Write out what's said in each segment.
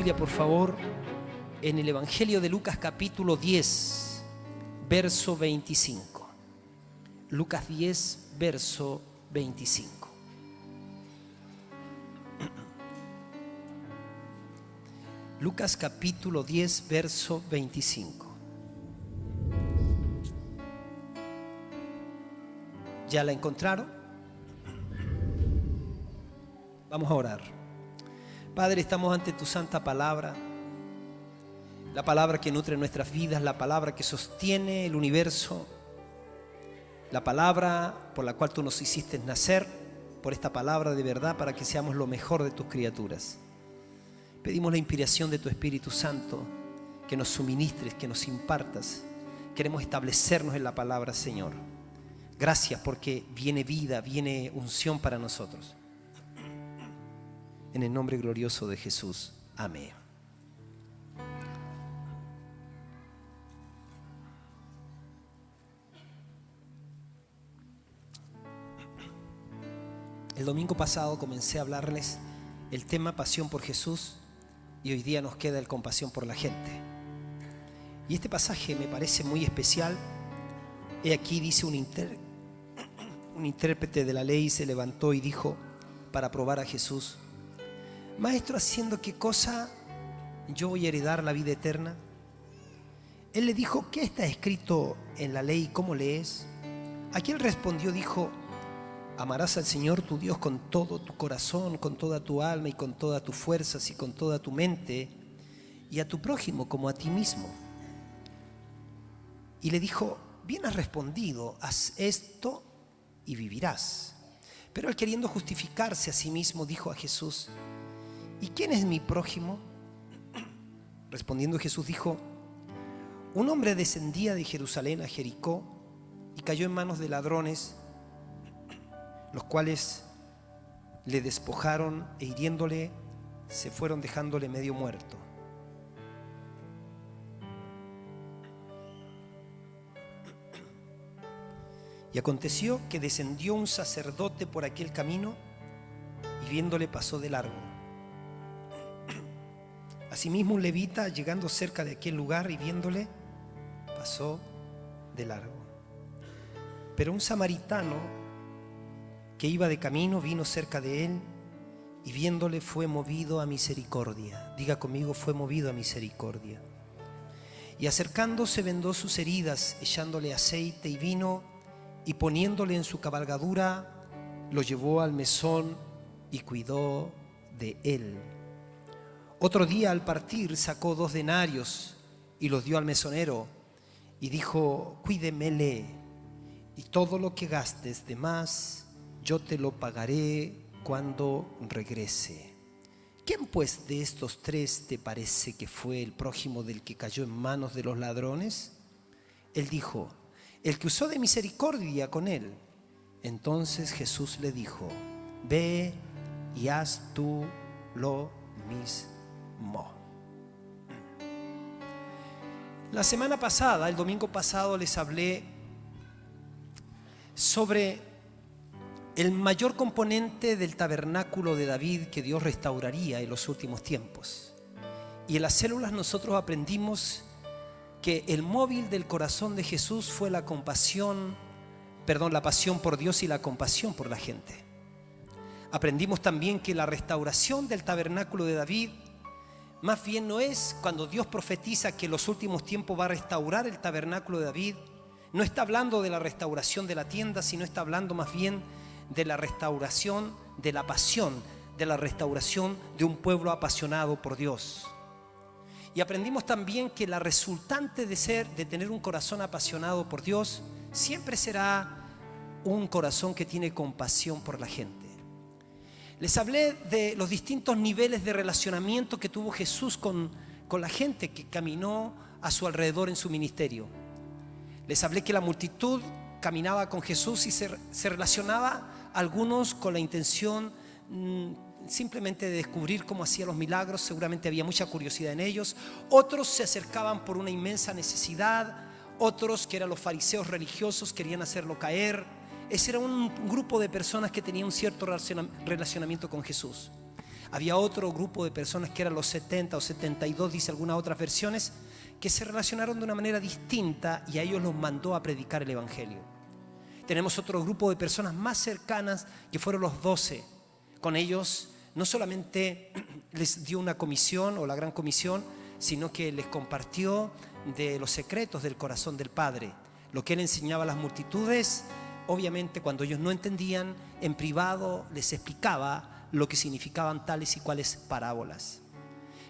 Biblia, por favor, en el Evangelio de Lucas capítulo 10, verso 25. Lucas 10, verso 25. Lucas capítulo 10, verso 25. ¿Ya la encontraron? Vamos a orar. Padre, estamos ante tu santa palabra, la palabra que nutre nuestras vidas, la palabra que sostiene el universo, la palabra por la cual tú nos hiciste nacer, por esta palabra de verdad para que seamos lo mejor de tus criaturas. Pedimos la inspiración de tu Espíritu Santo, que nos suministres, que nos impartas. Queremos establecernos en la palabra, Señor. Gracias porque viene vida, viene unción para nosotros. En el nombre glorioso de Jesús. Amén. El domingo pasado comencé a hablarles el tema pasión por Jesús y hoy día nos queda el compasión por la gente. Y este pasaje me parece muy especial. He aquí dice un intérprete de la ley se levantó y dijo para probar a Jesús: Maestro, ¿haciendo qué cosa yo voy a heredar la vida eterna? Él le dijo: ¿qué está escrito en la ley? ¿Cómo lees? Aquel respondió, dijo: amarás al Señor tu Dios con todo tu corazón, con toda tu alma y con todas tus fuerzas y con toda tu mente, y a tu prójimo como a ti mismo. Y le dijo: bien has respondido, haz esto y vivirás. Pero él, queriendo justificarse a sí mismo, dijo a Jesús: ¿y quién es mi prójimo? Respondiendo Jesús dijo: un hombre descendía de Jerusalén a Jericó y cayó en manos de ladrones, los cuales le despojaron e hiriéndole se fueron dejándole medio muerto. Y aconteció que descendió un sacerdote por aquel camino y viéndole pasó de largo. Asimismo un levita, llegando cerca de aquel lugar y viéndole, pasó de largo. Pero un samaritano que iba de camino vino cerca de él y viéndole fue movido a misericordia. Diga conmigo: fue movido a misericordia. Y acercándose vendó sus heridas, echándole aceite y vino, y poniéndole en su cabalgadura, lo llevó al mesón y cuidó de él. Otro día al partir sacó 2 denarios y los dio al mesonero y dijo: cuídemele, y todo lo que gastes de más yo te lo pagaré cuando regrese. ¿Quién pues de estos 3 te parece que fue el prójimo del que cayó en manos de los ladrones? Él dijo: el que usó de misericordia con él. Entonces Jesús le dijo: ve y haz tú lo mismo. La semana pasada, el domingo pasado, les hablé sobre el mayor componente del tabernáculo de David que Dios restauraría en los últimos tiempos. Y en las células nosotros aprendimos que el móvil del corazón de Jesús fue la pasión por Dios y la compasión por la gente. Aprendimos también que la restauración del tabernáculo de David más bien no es cuando Dios profetiza que en los últimos tiempos va a restaurar el tabernáculo de David. No está hablando de la restauración de la tienda, sino está hablando más bien de la restauración de la pasión, de la restauración de un pueblo apasionado por Dios. Y aprendimos también que la resultante de tener un corazón apasionado por Dios siempre será un corazón que tiene compasión por la gente. Les hablé de los distintos niveles de relacionamiento que tuvo Jesús con la gente que caminó a su alrededor en su ministerio. Les hablé que la multitud caminaba con Jesús y se relacionaba, algunos con la intención simplemente de descubrir cómo hacía los milagros. Seguramente había mucha curiosidad en ellos. Otros se acercaban por una inmensa necesidad. Otros, que eran los fariseos religiosos, querían hacerlo caer. Ese era un grupo de personas que tenían un cierto relacionamiento con Jesús. Había otro grupo de personas que eran los 70 o 72, dice algunas otras versiones, que se relacionaron de una manera distinta y a ellos los mandó a predicar el Evangelio. Tenemos otro grupo de personas más cercanas que fueron los 12. Con ellos no solamente les dio una comisión o la gran comisión, sino que les compartió de los secretos del corazón del Padre. Lo que él enseñaba a las multitudes, obviamente cuando ellos no entendían, en privado les explicaba lo que significaban tales y cuales parábolas.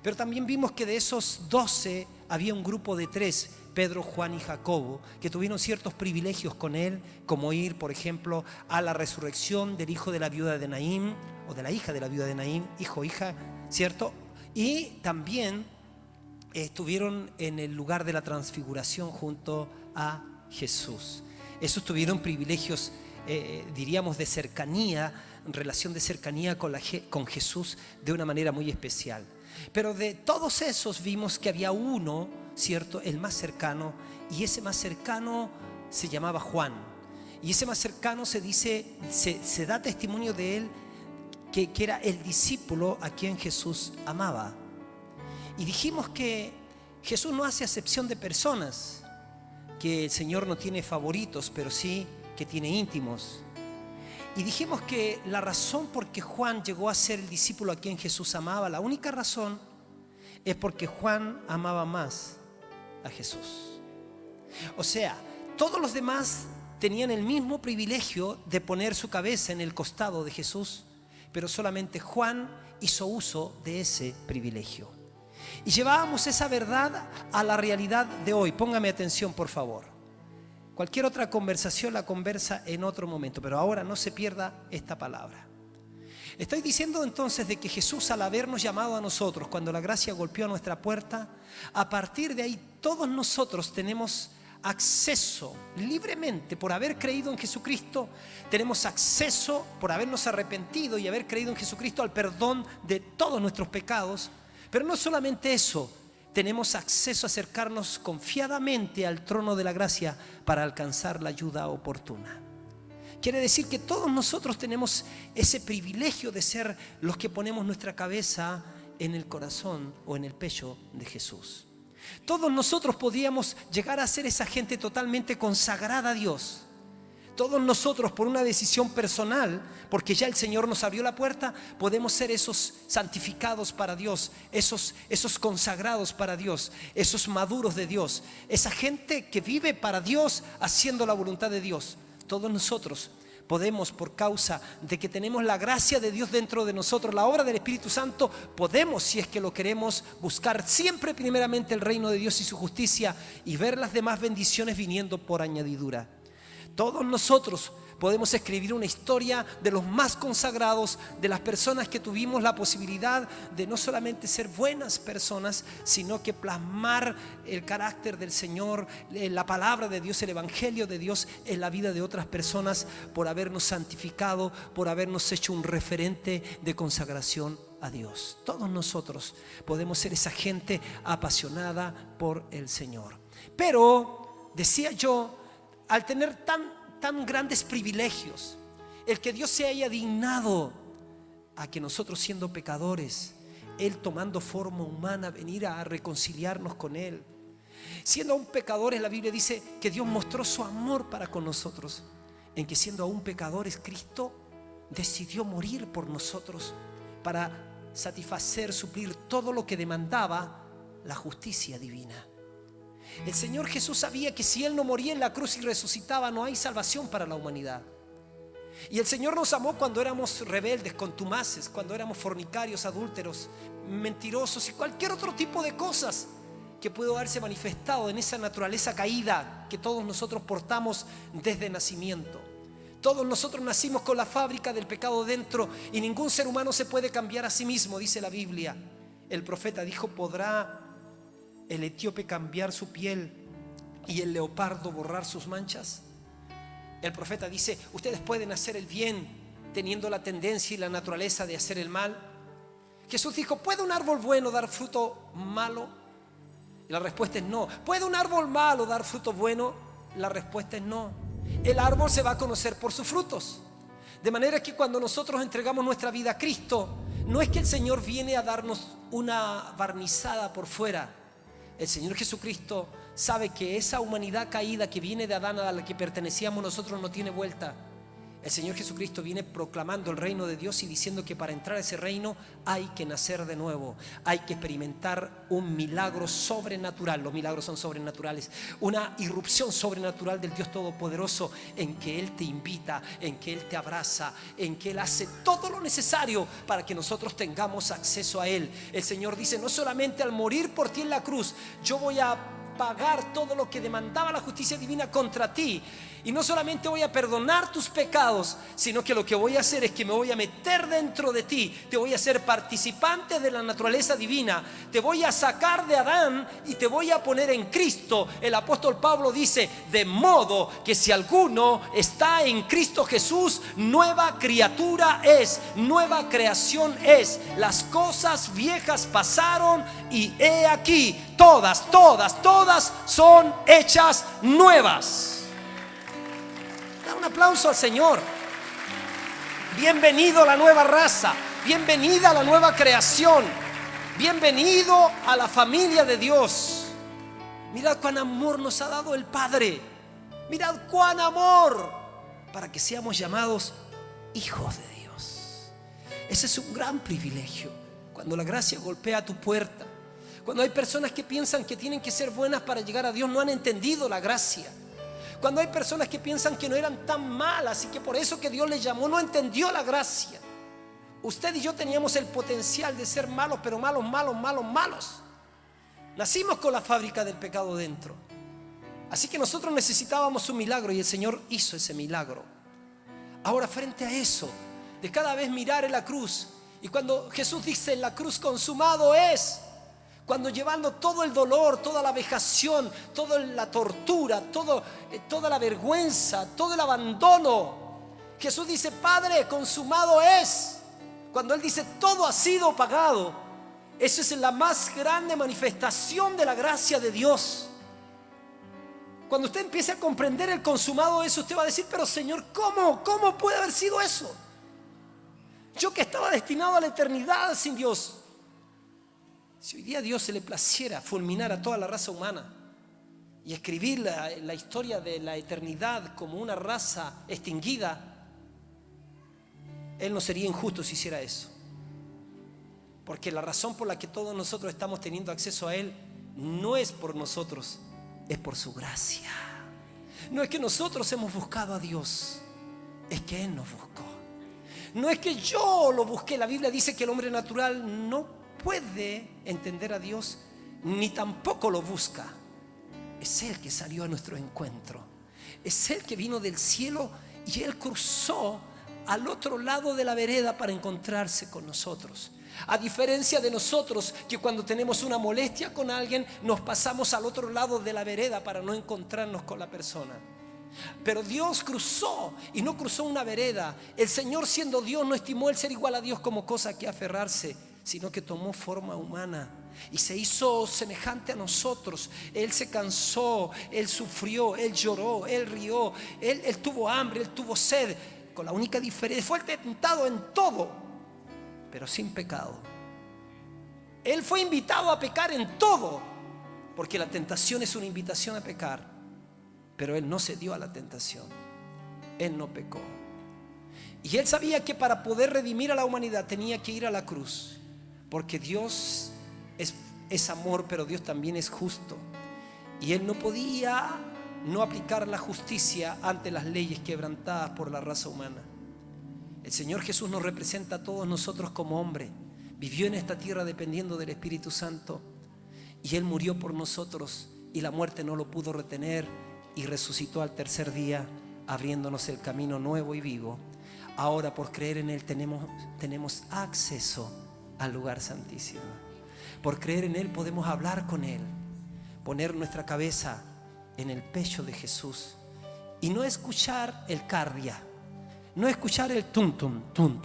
Pero también vimos que de esos 12 había un grupo de 3, Pedro, Juan y Jacobo, que tuvieron ciertos privilegios con él, como ir, por ejemplo, a la resurrección del hijo de la viuda de Naín, o de la hija de la viuda de Naín, hijo, hija, ¿cierto? Y también estuvieron en el lugar de la transfiguración junto a Jesús. Esos tuvieron privilegios, diríamos, de cercanía, relación de cercanía con Jesús de una manera muy especial. Pero de todos esos vimos que había uno, ¿cierto?, el más cercano, y ese más cercano se llamaba Juan. Y ese más cercano se da testimonio de él que era el discípulo a quien Jesús amaba. Y dijimos que Jesús no hace acepción de personas, que el Señor no tiene favoritos, pero sí que tiene íntimos. Y dijimos que la razón por que Juan llegó a ser el discípulo a quien Jesús amaba, la única razón es porque Juan amaba más a Jesús. O sea, todos los demás tenían el mismo privilegio de poner su cabeza en el costado de Jesús, pero solamente Juan hizo uso de ese privilegio. Y llevábamos esa verdad a la realidad de hoy. Póngame atención, por favor. Cualquier otra conversación la conversa en otro momento, pero ahora no se pierda esta palabra. Estoy diciendo entonces de que Jesús, al habernos llamado a nosotros, cuando la gracia golpeó a nuestra puerta, a partir de ahí todos nosotros tenemos acceso libremente, por haber creído en Jesucristo, tenemos acceso, por habernos arrepentido y haber creído en Jesucristo, al perdón de todos nuestros pecados. Pero no solamente eso, tenemos acceso a acercarnos confiadamente al trono de la gracia para alcanzar la ayuda oportuna. Quiere decir que todos nosotros tenemos ese privilegio de ser los que ponemos nuestra cabeza en el corazón o en el pecho de Jesús. Todos nosotros podríamos llegar a ser esa gente totalmente consagrada a Dios. Todos nosotros, por una decisión personal, porque ya el Señor nos abrió la puerta, podemos ser esos santificados para Dios, esos consagrados para Dios, esos maduros de Dios, esa gente que vive para Dios haciendo la voluntad de Dios. Todos nosotros podemos, por causa de que tenemos la gracia de Dios dentro de nosotros, la obra del Espíritu Santo, podemos, si es que lo queremos, buscar siempre primeramente el reino de Dios y su justicia y ver las demás bendiciones viniendo por añadidura. Todos nosotros podemos escribir una historia de los más consagrados, de las personas que tuvimos la posibilidad de no solamente ser buenas personas, sino que plasmar el carácter del Señor, la palabra de Dios, el evangelio de Dios en la vida de otras personas, por habernos santificado, por habernos hecho un referente de consagración a Dios. Todos nosotros podemos ser esa gente apasionada por el Señor. Pero, decía yo, al tener tan grandes privilegios, el que Dios se haya dignado a que nosotros, siendo pecadores, Él tomando forma humana, venir a reconciliarnos con Él. Siendo aún pecadores, la Biblia dice que Dios mostró su amor para con nosotros, en que siendo aún pecadores, Cristo decidió morir por nosotros para satisfacer, suplir todo lo que demandaba la justicia divina. El Señor Jesús sabía que si Él no moría en la cruz y resucitaba, no hay salvación para la humanidad. Y el Señor nos amó cuando éramos rebeldes, contumaces, cuando éramos fornicarios, adúlteros, mentirosos y cualquier otro tipo de cosas que pudo haberse manifestado en esa naturaleza caída que todos nosotros portamos desde nacimiento. Todos nosotros nacimos con la fábrica del pecado dentro y ningún ser humano se puede cambiar a sí mismo, dice la Biblia. El profeta dijo: ¿podrá el etíope cambiar su piel y el leopardo borrar sus manchas? El profeta dice: ustedes pueden hacer el bien teniendo la tendencia y la naturaleza de hacer el mal. Jesús dijo: ¿puede un árbol bueno dar fruto malo? Y la respuesta es no. ¿Puede un árbol malo dar fruto bueno? La respuesta es no. El árbol se va a conocer por sus frutos. De manera que cuando nosotros entregamos nuestra vida a Cristo, No es que el Señor viene a darnos una barnizada por fuera. El Señor Jesucristo sabe que esa humanidad caída que viene de Adán, a la que pertenecíamos nosotros, no tiene vuelta. El Señor Jesucristo viene proclamando el reino de Dios y diciendo que para entrar a ese reino hay que nacer de nuevo, hay que experimentar un milagro sobrenatural. Los milagros son sobrenaturales, una irrupción sobrenatural del Dios Todopoderoso, en que Él te invita, en que Él te abraza, en que Él hace todo lo necesario para que nosotros tengamos acceso a Él. El Señor dice: no solamente al morir por ti en la cruz, yo voy a pagar todo lo que demandaba la justicia divina contra ti. Y no solamente voy a perdonar tus pecados, sino que lo que voy a hacer es que me voy a meter dentro de ti. Te voy a hacer participante de la naturaleza divina. Te voy a sacar de Adán y te voy a poner en Cristo. El apóstol Pablo dice: de modo que si alguno está en Cristo Jesús, nueva criatura es, nueva creación es. Las cosas viejas pasaron y he aquí, todas son hechas nuevas. Da un aplauso al Señor. Bienvenido a la nueva raza, bienvenida a la nueva creación, bienvenido a la familia de Dios. Mirad cuán amor nos ha dado el Padre. Mirad cuán amor, para que seamos llamados hijos de Dios. Ese es un gran privilegio. Cuando la gracia golpea tu puerta, cuando hay personas que piensan que tienen que ser buenas para llegar a Dios, no han entendido la gracia. Cuando hay personas que piensan que no eran tan malas y que por eso que Dios les llamó, no entendió la gracia. Usted y yo teníamos el potencial de ser malos, pero malos. Nacimos con la fábrica del pecado dentro. Así que nosotros necesitábamos un milagro y el Señor hizo ese milagro. Ahora, frente a eso, de cada vez mirar en la cruz, y cuando Jesús dice en la cruz: consumado es, cuando llevando todo el dolor, toda la vejación, toda la tortura, toda la vergüenza, todo el abandono, Jesús dice: Padre, consumado es. Cuando Él dice: todo ha sido pagado, eso es la más grande manifestación de la gracia de Dios. Cuando usted empiece a comprender el consumado es, usted va a decir: pero Señor, ¿cómo puede haber sido eso? Yo que estaba destinado a la eternidad sin Dios. Si hoy día a Dios se le placiera fulminar a toda la raza humana y escribir la historia de la eternidad como una raza extinguida, Él no sería injusto si hiciera eso. Porque la razón por la que todos nosotros estamos teniendo acceso a Él no es por nosotros, es por su gracia. No es que nosotros hemos buscado a Dios, es que Él nos buscó. No es que yo lo busqué. La Biblia dice que el hombre natural no puede entender a Dios, ni tampoco lo busca. Es Él que salió a nuestro encuentro. Es Él que vino del cielo y Él cruzó al otro lado de la vereda para encontrarse con nosotros. A diferencia de nosotros, que cuando tenemos una molestia con alguien, nos pasamos al otro lado de la vereda para no encontrarnos con la persona. Pero Dios cruzó, y no cruzó una vereda. El Señor, siendo Dios, no estimó el ser igual a Dios como cosa que aferrarse, sino que tomó forma humana y se hizo semejante a nosotros. Él se cansó, Él sufrió, Él lloró, Él rió, Él tuvo hambre, Él tuvo sed, con la única diferencia: fue tentado en todo, pero sin pecado. Él fue invitado a pecar en todo, porque la tentación es una invitación a pecar, pero Él no cedió a la tentación. Él no pecó. Y Él sabía que para poder redimir a la humanidad tenía que ir a la cruz, porque Dios es amor, pero Dios también es justo. Y Él no podía no aplicar la justicia ante las leyes quebrantadas por la raza humana. El Señor Jesús nos representa a todos nosotros como hombre. Vivió en esta tierra dependiendo del Espíritu Santo, y Él murió por nosotros, y la muerte no lo pudo retener, y resucitó al tercer día, abriéndonos el camino nuevo y vivo. Ahora, por creer en Él, tenemos acceso al lugar santísimo. Por creer en Él podemos hablar con Él, poner nuestra cabeza en el pecho de Jesús y no escuchar el cardia, no escuchar el tum tum,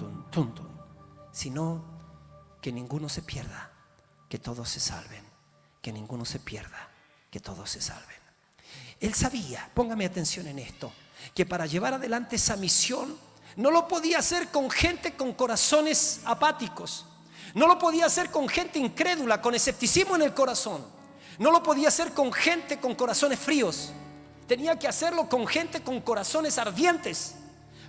sino que ninguno se pierda, que todos se salven, que ninguno se pierda, que todos se salven. Él sabía, póngame atención en esto, que para llevar adelante esa misión no lo podía hacer con gente con corazones apáticos. No lo podía hacer con gente incrédula, con escepticismo en el corazón. No lo podía hacer con gente con corazones fríos. Tenía que hacerlo con gente con corazones ardientes.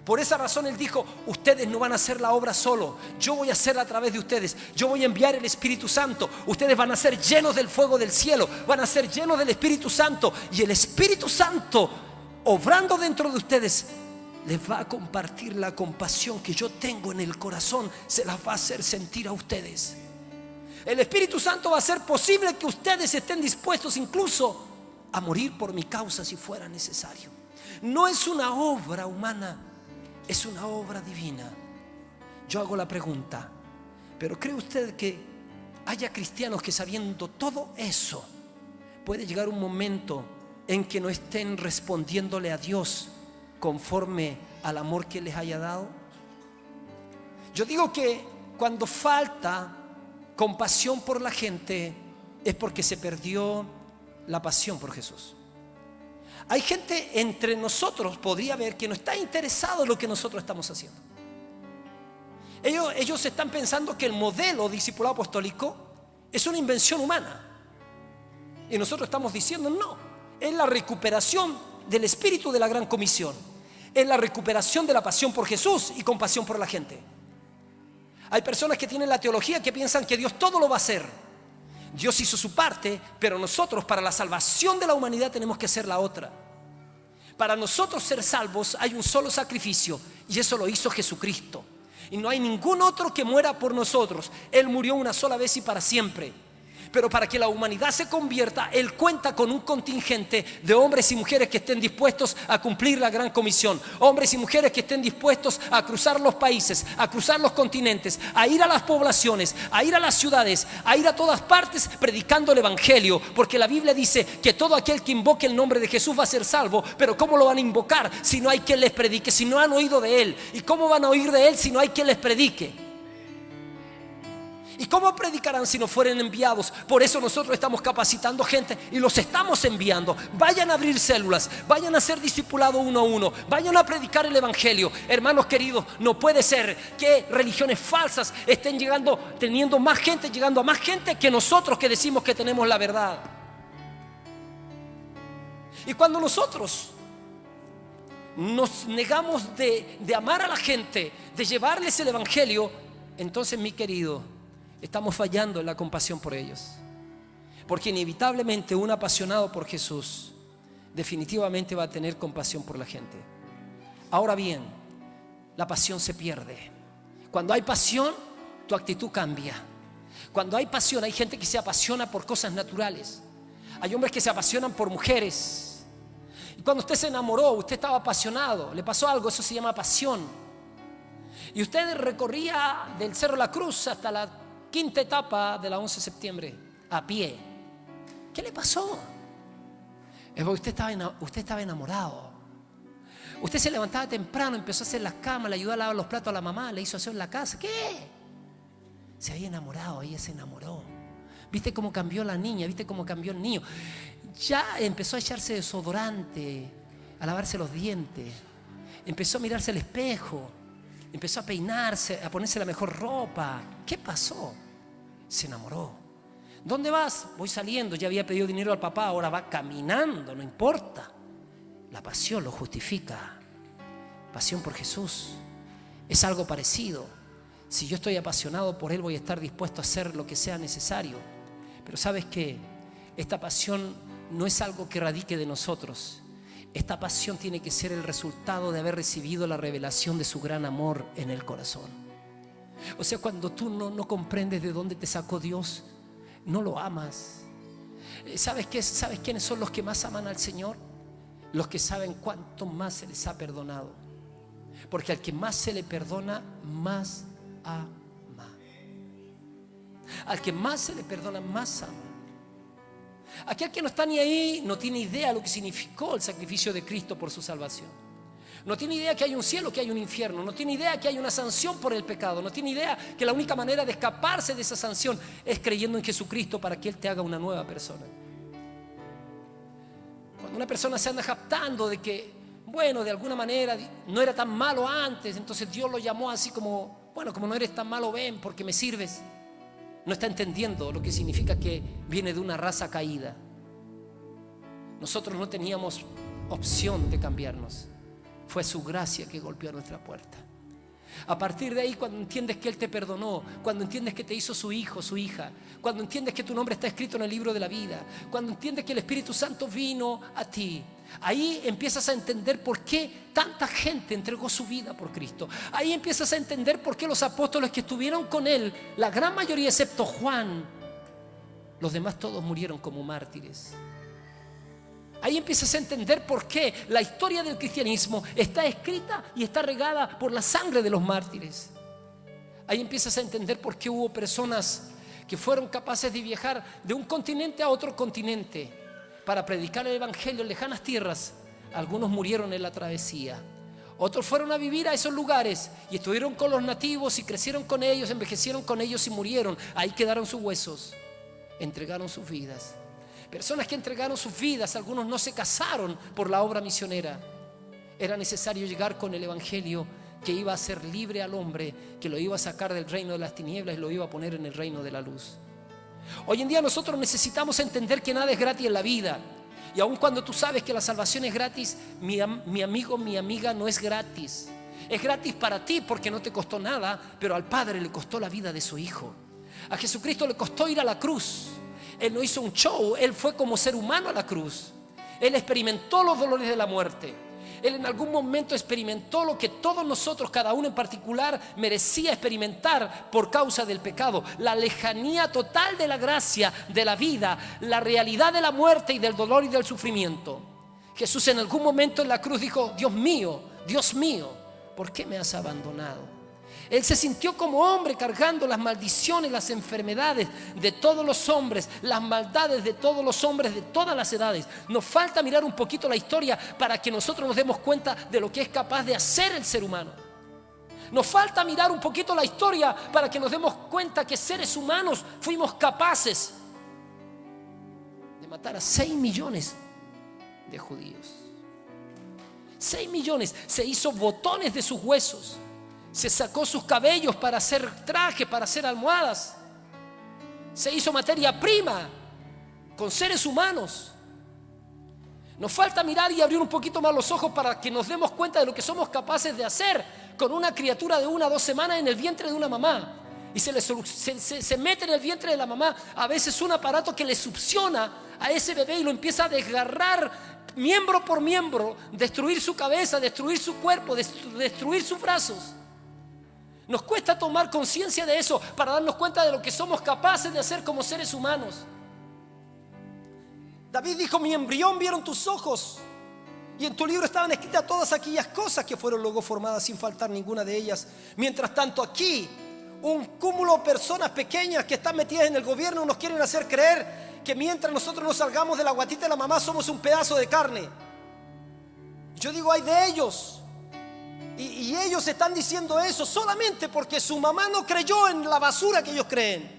Por esa razón Él dijo: ustedes no van a hacer la obra solo, yo voy a hacerla a través de ustedes. Yo voy a enviar el Espíritu Santo. Ustedes van a ser llenos del fuego del cielo, van a ser llenos del Espíritu Santo. Y el Espíritu Santo, obrando dentro de ustedes, les va a compartir la compasión que yo tengo en el corazón. Se las va a hacer sentir a ustedes. El Espíritu Santo va a hacer posible que ustedes estén dispuestos incluso a morir por mi causa si fuera necesario. No es una obra humana, es una obra divina. Yo hago la pregunta: ¿pero cree usted que haya cristianos que, sabiendo todo eso, puede llegar un momento en que no estén respondiéndole a Dios conforme al amor que les haya dado? Yo digo que cuando falta compasión por la gente es porque se perdió la pasión por Jesús. Hay gente entre nosotros, podría haber, que no está interesado en lo que nosotros estamos haciendo. Ellos están pensando que el modelo discipulado apostólico es una invención humana, y nosotros estamos diciendo: no, es la recuperación del espíritu de la gran comisión, es la recuperación de la pasión por Jesús y compasión por la gente. Hay personas que tienen la teología que piensan que Dios todo lo va a hacer. Dios hizo su parte, pero nosotros, para la salvación de la humanidad, tenemos que hacer la otra. Para nosotros ser salvos hay un solo sacrificio, y eso lo hizo Jesucristo. Y no hay ningún otro que muera por nosotros. Él murió una sola vez y para siempre. Pero para que la humanidad se convierta, Él cuenta con un contingente de hombres y mujeres que estén dispuestos a cumplir la gran comisión. Hombres y mujeres que estén dispuestos a cruzar los países, a cruzar los continentes, a ir a las poblaciones, a ir a las ciudades, a ir a todas partes predicando el Evangelio. Porque la Biblia dice que todo aquel que invoque el nombre de Jesús va a ser salvo. Pero ¿cómo lo van a invocar si no hay quien les predique, si no han oído de Él? ¿Y cómo van a oír de Él si no hay quien les predique? ¿Y cómo predicarán si no fueren enviados? Por eso nosotros estamos capacitando gente y los estamos enviando. Vayan a abrir células, vayan a ser discipulados uno a uno, vayan a predicar el Evangelio. Hermanos queridos, no puede ser que religiones falsas estén teniendo más gente, llegando a más gente que nosotros, que decimos que tenemos la verdad. Y cuando nosotros nos negamos de amar a la gente, de llevarles el Evangelio, entonces, mi querido, estamos fallando en la compasión por ellos. Porque inevitablemente un apasionado por Jesús definitivamente va a tener compasión por la gente. Ahora bien, la pasión se pierde. Cuando hay pasión, tu actitud cambia. Cuando hay pasión, hay gente que se apasiona por cosas naturales. Hay hombres que se apasionan por mujeres. Y cuando usted se enamoró, usted estaba apasionado, le pasó algo, eso se llama pasión. Y usted recorría del Cerro La Cruz hasta la quinta etapa de la 11 de septiembre a pie. ¿Qué le pasó? Es porque usted estaba enamorado. Usted se levantaba temprano, empezó a hacer las camas, le ayudó a lavar los platos a la mamá, le hizo hacer en la casa. ¿Qué? Se había enamorado, ella se enamoró. ¿Viste cómo cambió la niña? ¿Viste cómo cambió el niño? Ya empezó a echarse desodorante, a lavarse los dientes, empezó a mirarse al espejo, empezó a peinarse, a ponerse la mejor ropa. ¿Qué pasó? Se enamoró. ¿Dónde vas? Voy saliendo. Ya había pedido dinero al papá, ahora va caminando, no importa. La pasión lo justifica. Pasión por Jesús es algo parecido. Si yo estoy apasionado por Él, voy a estar dispuesto a hacer lo que sea necesario. Pero ¿sabes qué? Esta pasión no es algo que radique de nosotros. Esta pasión tiene que ser el resultado de haber recibido la revelación de su gran amor en el corazón. O sea, cuando tú no comprendes de dónde te sacó Dios, no lo amas. ¿Sabes qué? ¿Sabes quiénes son los que más aman al Señor? Los que saben cuánto más se les ha perdonado. Porque al que más se le perdona, más ama. Al que más se le perdona, más ama. Aquel que no está ni ahí no tiene idea de lo que significó el sacrificio de Cristo por su salvación. No tiene idea que hay un cielo, que hay un infierno. No tiene idea que hay una sanción por el pecado. No tiene idea que la única manera de escaparse de esa sanción es creyendo en Jesucristo para que Él te haga una nueva persona. Cuando una persona se anda jactando de que, bueno, de alguna manera no era tan malo antes, entonces Dios lo llamó así como, bueno, como no eres tan malo, ven porque me sirves. no está entendiendo lo que significa que viene de una raza caída. Nosotros no teníamos opción de cambiarnos. Fue su gracia que golpeó nuestra puerta. A partir de ahí, cuando entiendes que Él te perdonó, cuando entiendes que te hizo su hijo, su hija, cuando entiendes que tu nombre está escrito en el libro de la vida, cuando entiendes que el Espíritu Santo vino a ti, ahí empiezas a entender por qué tanta gente entregó su vida por Cristo. Ahí empiezas a entender por qué los apóstoles que estuvieron con Él, la gran mayoría excepto Juan, los demás todos murieron como mártires. Ahí empiezas a entender por qué la historia del cristianismo está escrita y está regada por la sangre de los mártires. Ahí empiezas a entender por qué hubo personas que fueron capaces de viajar de un continente a otro continente para predicar el evangelio en lejanas tierras. Algunos murieron en la travesía. Otros fueron a vivir a esos lugares y estuvieron con los nativos y crecieron con ellos, envejecieron con ellos y murieron. Ahí quedaron sus huesos, entregaron sus vidas. Personas que entregaron sus vidas, algunos no se casaron por la obra misionera. Era necesario llegar con el evangelio que iba a hacer libre al hombre, que lo iba a sacar del reino de las tinieblas y lo iba a poner en el reino de la luz. Hoy en día nosotros necesitamos entender que nada es gratis en la vida. Y aun cuando tú sabes que la salvación es gratis, mi amigo, mi amiga, no es gratis. Es gratis para ti porque no te costó nada, pero al Padre le costó la vida de su Hijo. A Jesucristo le costó ir a la cruz. Él no hizo un show, Él fue como ser humano a la cruz. Él experimentó los dolores de la muerte. Él en algún momento experimentó lo que todos nosotros, cada uno en particular, merecía experimentar por causa del pecado. La lejanía total de la gracia, de la vida, la realidad de la muerte y del dolor y del sufrimiento. Jesús en algún momento en la cruz dijo: Dios mío, ¿por qué me has abandonado? Él se sintió como hombre cargando las maldiciones, las enfermedades de todos los hombres, las maldades de todos los hombres de todas las edades. Nos falta mirar un poquito la historia para que nosotros nos demos cuenta de lo que es capaz de hacer el ser humano. Nos falta mirar un poquito la historia para que nos demos cuenta que seres humanos fuimos capaces de matar a 6 millones de judíos. 6 millones. Se hizo botones de sus huesos. Se sacó sus cabellos para hacer trajes, para hacer almohadas. Se hizo materia prima con seres humanos. Nos falta mirar y abrir un poquito más los ojos para que nos demos cuenta de lo que somos capaces de hacer con una criatura de 1 a 2 semanas en el vientre de una mamá. Y se mete en el vientre de la mamá a veces un aparato que le succiona a ese bebé y lo empieza a desgarrar miembro por miembro, destruir su cabeza, destruir su cuerpo, destruir sus brazos. Nos cuesta tomar conciencia de eso para darnos cuenta de lo que somos capaces de hacer como seres humanos. David dijo: mi embrión vieron tus ojos, y en tu libro estaban escritas todas aquellas cosas que fueron luego formadas sin faltar ninguna de ellas. Mientras tanto aquí, un cúmulo de personas pequeñas que están metidas en el gobierno nos quieren hacer creer que mientras nosotros nos salgamos de la guatita de la mamá somos un pedazo de carne. Yo digo: ay de ellos. Y ellos están diciendo eso solamente porque su mamá no creyó en la basura que ellos creen.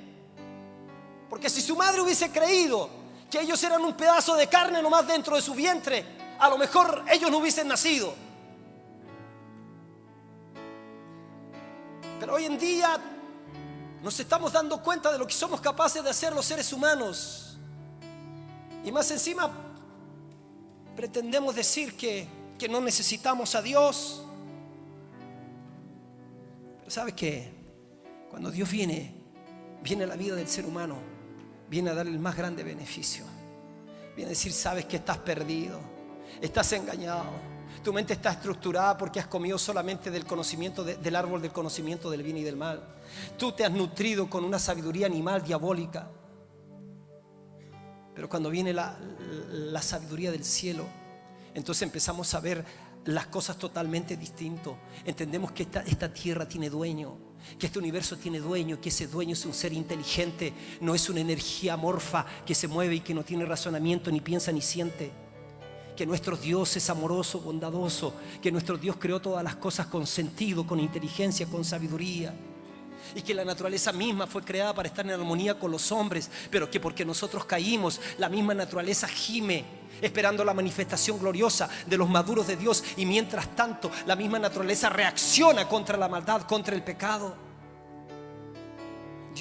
Porque si su madre hubiese creído que ellos eran un pedazo de carne nomás dentro de su vientre, a lo mejor ellos no hubiesen nacido. Pero hoy en día nos estamos dando cuenta de lo que somos capaces de hacer los seres humanos. Y más encima pretendemos decir que no necesitamos a Dios. ¿Sabes qué? Cuando Dios viene a la vida del ser humano, viene a darle el más grande beneficio. Viene a decir: sabes que estás perdido, estás engañado, tu mente está estructurada porque has comido solamente del conocimiento del árbol del conocimiento del bien y del mal. Tú te has nutrido con una sabiduría animal diabólica. Pero cuando viene la sabiduría del cielo, entonces empezamos a ver las cosas totalmente distinto. Entendemos que esta tierra tiene dueño, que este universo tiene dueño, que ese dueño es un ser inteligente, no es una energía amorfa que se mueve y que no tiene razonamiento, ni piensa ni siente. Que nuestro Dios es amoroso, bondadoso, que nuestro Dios creó todas las cosas con sentido, con inteligencia, con sabiduría, y que la naturaleza misma fue creada para estar en armonía con los hombres, pero que porque nosotros caímos, la misma naturaleza gime esperando la manifestación gloriosa de los maduros de Dios, y mientras tanto la misma naturaleza reacciona contra la maldad, contra el pecado.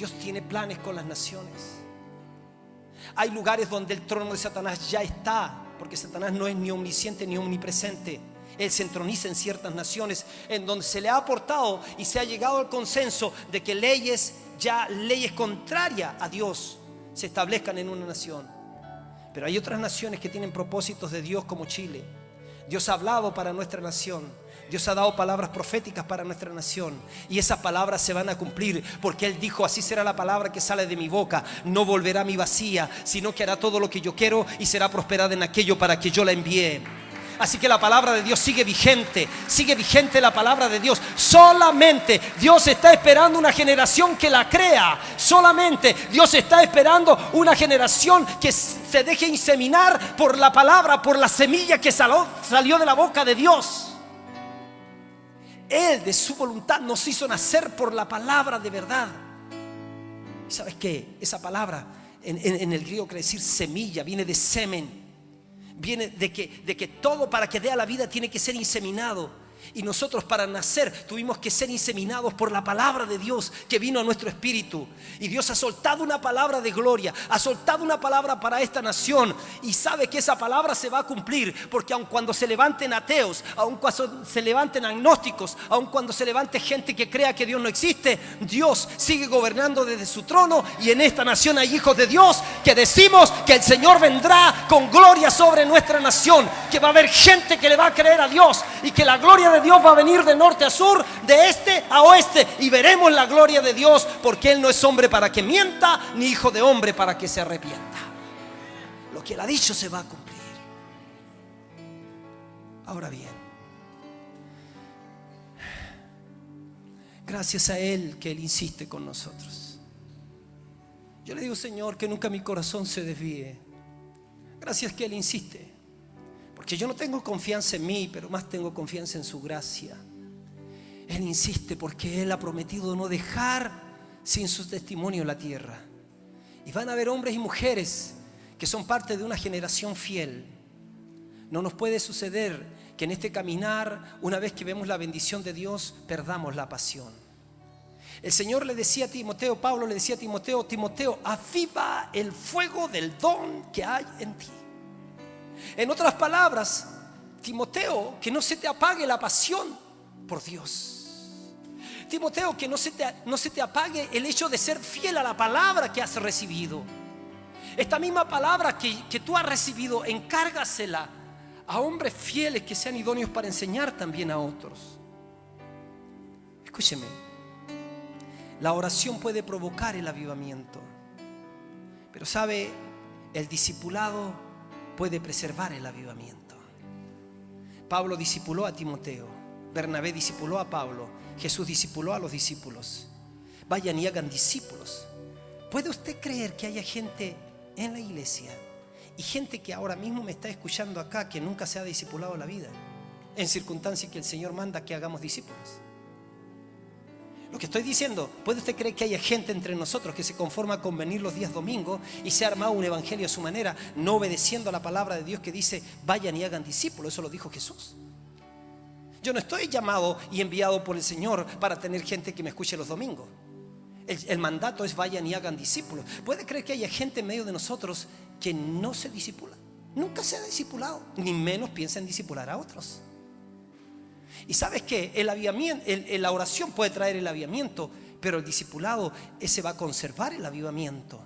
Dios tiene planes con las naciones. Hay lugares donde el trono de Satanás ya está, porque Satanás no es ni omnisciente ni omnipresente. Él se entroniza en ciertas naciones en donde se le ha aportado y se ha llegado al consenso de que leyes contrarias a Dios se establezcan en una nación. Pero hay otras naciones que tienen propósitos de Dios, como Chile. Dios ha hablado para nuestra nación. Dios ha dado palabras proféticas para nuestra nación, y esas palabras se van a cumplir, porque Él dijo: así será la palabra que sale de mi boca, no volverá a mí vacía, sino que hará todo lo que yo quiero y será prosperada en aquello para que yo la envíe. Así que la palabra de Dios sigue vigente la palabra de Dios. Solamente Dios está esperando una generación que la crea. Solamente Dios está esperando una generación que se deje inseminar por la palabra, por la semilla que salió de la boca de Dios. Él de su voluntad nos hizo nacer por la palabra de verdad. ¿Y sabes qué? Esa palabra en el griego quiere decir semilla, viene de semen. Viene de que todo para que dé a la vida tiene que ser inseminado. Y nosotros para nacer tuvimos que ser inseminados por la palabra de Dios que vino a nuestro espíritu. Y Dios ha soltado una palabra de gloria, ha soltado una palabra para esta nación. Y sabe que esa palabra se va a cumplir, porque aun cuando se levanten ateos, aun cuando se levanten agnósticos, aun cuando se levante gente que crea que Dios no existe, Dios sigue gobernando desde su trono. Y en esta nación hay hijos de Dios que decimos que el Señor vendrá con gloria sobre nuestra nación, que va a haber gente que le va a creer a Dios, y que la gloria de Dios va a venir de norte a sur, de este a oeste, y veremos la gloria de Dios, porque Él no es hombre para que mienta, ni hijo de hombre para que se arrepienta. Lo que Él ha dicho se va a cumplir. Ahora bien, gracias a Él que Él insiste con nosotros. Yo le digo: Señor, que nunca mi corazón se desvíe. Gracias que Él insiste, porque yo no tengo confianza en mí, pero más tengo confianza en su gracia. Él insiste porque Él ha prometido no dejar sin su testimonio la tierra. Y van a haber hombres y mujeres que son parte de una generación fiel. No nos puede suceder que en este caminar, una vez que vemos la bendición de Dios, perdamos la pasión. El Señor le decía a Timoteo, Pablo le decía a Timoteo: Timoteo, aviva el fuego del don que hay en ti. En otras palabras, Timoteo, que no se te apague la pasión por Dios. Timoteo, que no se te apague el hecho de ser fiel a la palabra que has recibido. Esta misma palabra que tú has recibido, encárgasela a hombres fieles que sean idóneos para enseñar también a otros. Escúcheme, la oración puede provocar el avivamiento, pero sabe, el discipulado puede preservar el avivamiento. Pablo discipuló a Timoteo, Bernabé discipuló a Pablo, Jesús discipuló a los discípulos. Vayan y hagan discípulos. ¿Puede usted creer que haya gente en la iglesia y gente que ahora mismo me está escuchando acá que nunca se ha discipulado la vida, en circunstancias que el Señor manda que hagamos discípulos? Lo que estoy diciendo, ¿puede usted creer que haya gente entre nosotros que se conforma con venir los días domingos y se ha armado un evangelio a su manera, no obedeciendo a la palabra de Dios que dice vayan y hagan discípulos? Eso lo dijo Jesús. Yo no estoy llamado y enviado por el Señor para tener gente que me escuche los domingos. El mandato es vayan y hagan discípulos. ¿Puede creer que haya gente en medio de nosotros que no se discipula? Nunca se ha discipulado, ni menos piensa en discipular a otros. Y sabes que el avivamiento, la oración puede traer el avivamiento, pero el discipulado, ese va a conservar el avivamiento.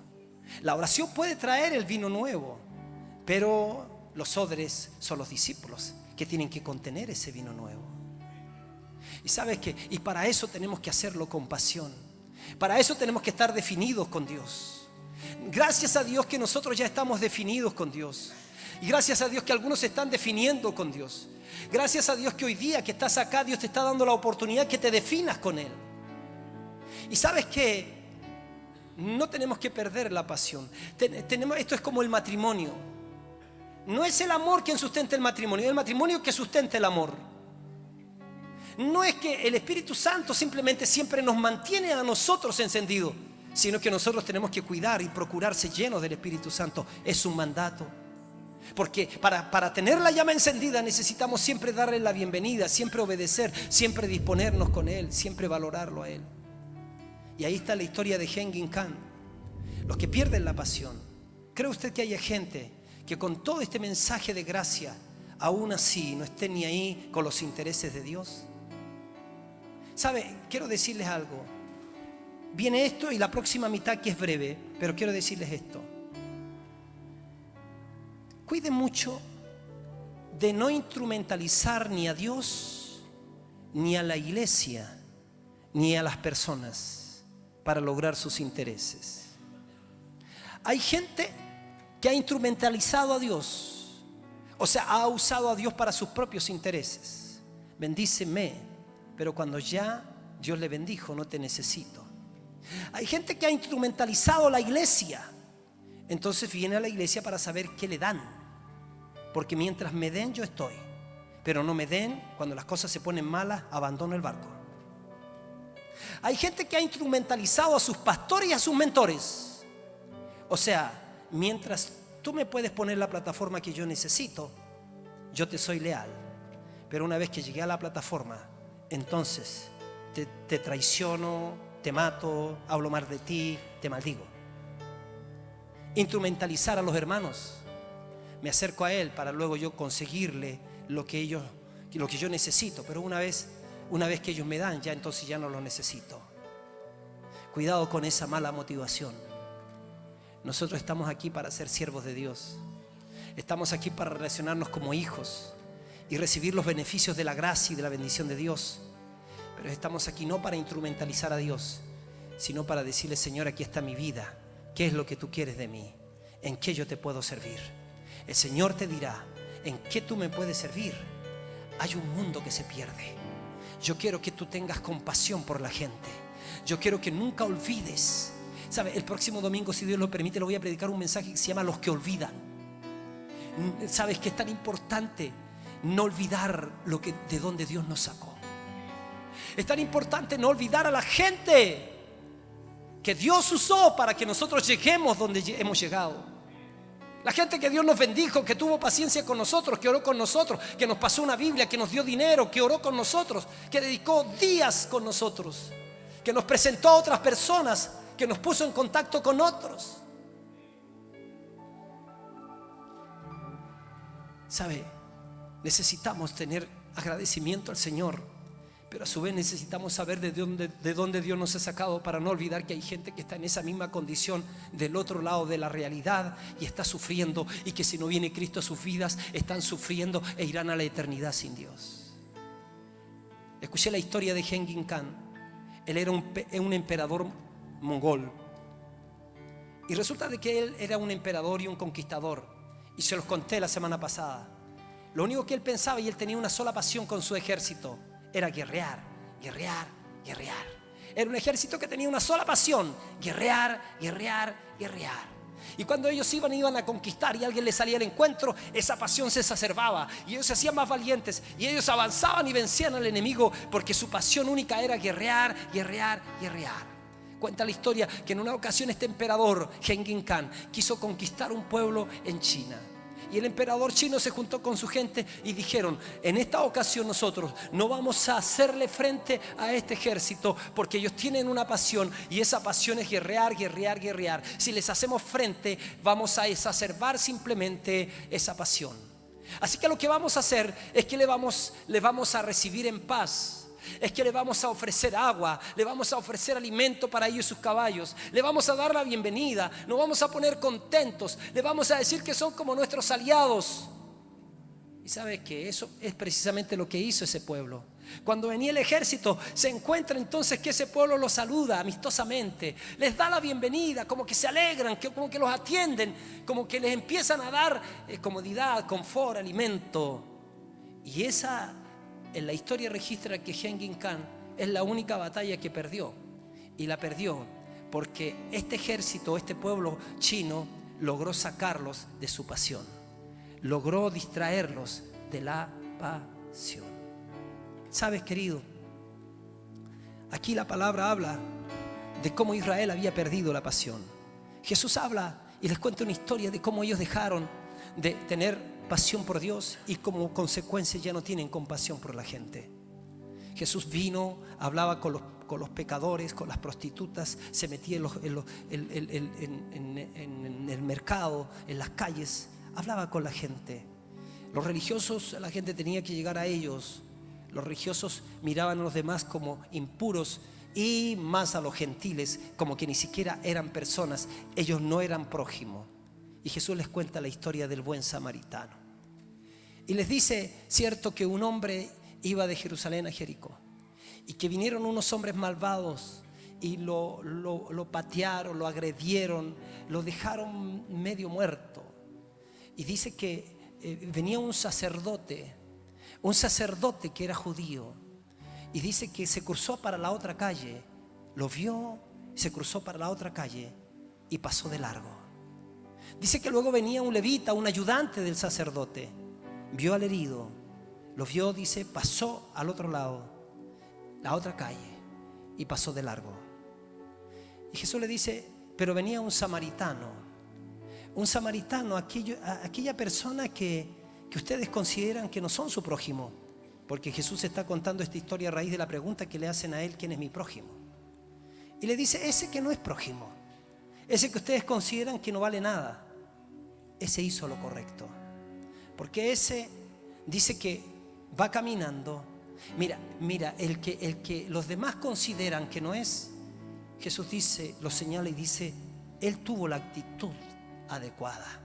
La oración puede traer el vino nuevo, pero los odres son los discípulos que tienen que contener ese vino nuevo. Y sabes que, y para eso tenemos que hacerlo con pasión. Para eso tenemos que estar definidos con Dios. Gracias a Dios que nosotros ya estamos definidos con Dios. Y gracias a Dios que algunos se están definiendo con Dios. Gracias a Dios que hoy día que estás acá, Dios te está dando la oportunidad que te definas con Él. Y sabes que no tenemos que perder la pasión. Esto es como el matrimonio. No es el amor quien sustenta el matrimonio, es el matrimonio que sustenta el amor. No es que el Espíritu Santo simplemente siempre nos mantiene a nosotros encendidos, sino que nosotros tenemos que cuidar y procurarse llenos del Espíritu Santo. Es un mandato. Porque para tener la llama encendida necesitamos siempre darle la bienvenida, siempre obedecer, siempre disponernos con Él, siempre valorarlo a Él. Y ahí está la historia de Genghis Khan. Los que pierden la pasión. ¿Cree usted que haya gente que con todo este mensaje de gracia aún así no esté ni ahí con los intereses de Dios? ¿Sabe? Quiero decirles algo. Viene esto y la próxima mitad, que es breve, pero quiero decirles esto. Cuiden mucho de no instrumentalizar ni a Dios, ni a la iglesia, ni a las personas para lograr sus intereses. Hay gente que ha instrumentalizado a Dios, o sea, ha usado a Dios para sus propios intereses. Bendíceme, pero cuando ya Dios le bendijo, no te necesito. Hay gente que ha instrumentalizado la iglesia, entonces viene a la iglesia para saber qué le dan, porque mientras me den yo estoy, pero no me den, cuando las cosas se ponen malas, abandono el barco. Hay gente que ha instrumentalizado a sus pastores y a sus mentores, o sea, mientras tú me puedes poner la plataforma que yo necesito, yo te soy leal, pero una vez que llegué a la plataforma, entonces te traiciono, te mato, hablo mal de ti, te maldigo. Instrumentalizar a los hermanos. Me acerco a él para luego yo conseguirle lo que yo necesito, pero una vez que ellos me dan, ya entonces ya no lo necesito. Cuidado con esa mala motivación. Nosotros estamos aquí para ser siervos de Dios. Estamos aquí para relacionarnos como hijos y recibir los beneficios de la gracia y de la bendición de Dios. Pero estamos aquí no para instrumentalizar a Dios, sino para decirle: Señor, aquí está mi vida. ¿Qué es lo que tú quieres de mí? ¿En qué yo te puedo servir? El Señor te dirá: ¿en qué tú me puedes servir? Hay un mundo que se pierde. Yo quiero que tú tengas compasión por la gente. Yo quiero que nunca olvides. ¿Sabe? El próximo domingo, si Dios lo permite, le voy a predicar un mensaje que se llama Los que olvidan. ¿Sabes que es tan importante no olvidar de donde Dios nos sacó? Es tan importante no olvidar a la gente que Dios usó para que nosotros lleguemos donde hemos llegado. La gente que Dios nos bendijo, que tuvo paciencia con nosotros, que oró con nosotros, que nos pasó una Biblia, que nos dio dinero, que oró con nosotros, que dedicó días con nosotros, que nos presentó a otras personas, que nos puso en contacto con otros. ¿Sabe? Necesitamos tener agradecimiento al Señor, pero a su vez necesitamos saber de dónde Dios nos ha sacado, para no olvidar que hay gente que está en esa misma condición del otro lado de la realidad y está sufriendo, y que si no viene Cristo a sus vidas están sufriendo e irán a la eternidad sin Dios. Escuché la historia de Genghis Khan. Él era un emperador mongol, y resulta de que él era un emperador y un conquistador, y se los conté la semana pasada. Lo único que él pensaba, y él tenía una sola pasión con su ejército, era guerrear, guerrear, guerrear. Era un ejército que tenía una sola pasión: guerrear, guerrear, guerrear. Y cuando ellos iban a conquistar y alguien les salía al encuentro, esa pasión se exacerbaba y ellos se hacían más valientes y ellos avanzaban y vencían al enemigo, porque su pasión única era guerrear, guerrear, guerrear. Cuenta la historia que en una ocasión este emperador, Genghis Khan, quiso conquistar un pueblo en China. Y el emperador chino se juntó con su gente y dijeron: en esta ocasión nosotros no vamos a hacerle frente a este ejército, porque ellos tienen una pasión, y esa pasión es guerrear, guerrear, guerrear. Si les hacemos frente, vamos a exacerbar simplemente esa pasión. Así que lo que vamos a hacer es que le vamos a recibir en paz. Es que le vamos a ofrecer agua, le vamos a ofrecer alimento para ellos y sus caballos, le vamos a dar la bienvenida, nos vamos a poner contentos, le vamos a decir que son como nuestros aliados. Y sabe que eso es precisamente lo que hizo ese pueblo. Cuando venía el ejército, se encuentra entonces que ese pueblo los saluda amistosamente, les da la bienvenida, como que se alegran, como que los atienden, como que les empiezan a dar comodidad, confort, alimento. Y en la historia registra que Genghis Khan es la única batalla que perdió. Y la perdió porque este ejército, este pueblo chino, logró sacarlos de su pasión. Logró distraerlos de la pasión. ¿Sabes, querido? Aquí la palabra habla de cómo Israel había perdido la pasión. Jesús habla y les cuenta una historia de cómo ellos dejaron de tener pasión por Dios y como consecuencia ya no tienen compasión por la gente. Jesús vino, hablaba con con los pecadores, con las prostitutas, se metía en el mercado, en las calles, hablaba con la gente. Los religiosos, la gente tenía que llegar a ellos. Los religiosos miraban a los demás como impuros y más a los gentiles como que ni siquiera eran personas. Ellos no eran prójimo. Y Jesús les cuenta la historia del buen samaritano. Y les dice, cierto, que un hombre iba de Jerusalén a Jericó y que vinieron unos hombres malvados y lo patearon, lo agredieron, lo dejaron medio muerto. Y dice que venía un sacerdote que era judío, y dice que se cruzó para la otra calle, lo vio, se cruzó para la otra calle y pasó de largo. Dice que luego venía un levita, un ayudante del sacerdote, vio al herido, lo vio, dice, pasó al otro lado, la otra calle, y pasó de largo. Y Jesús le dice, pero venía un samaritano, aquella persona que ustedes consideran que no son su prójimo, porque Jesús está contando esta historia a raíz de la pregunta que le hacen a él, ¿quién es mi prójimo? Y le dice, ese que no es prójimo, ese que ustedes consideran que no vale nada, ese hizo lo correcto, porque ese dice que va caminando. Mira, el que los demás consideran que no es, Jesús dice, lo señala y dice, él tuvo la actitud adecuada.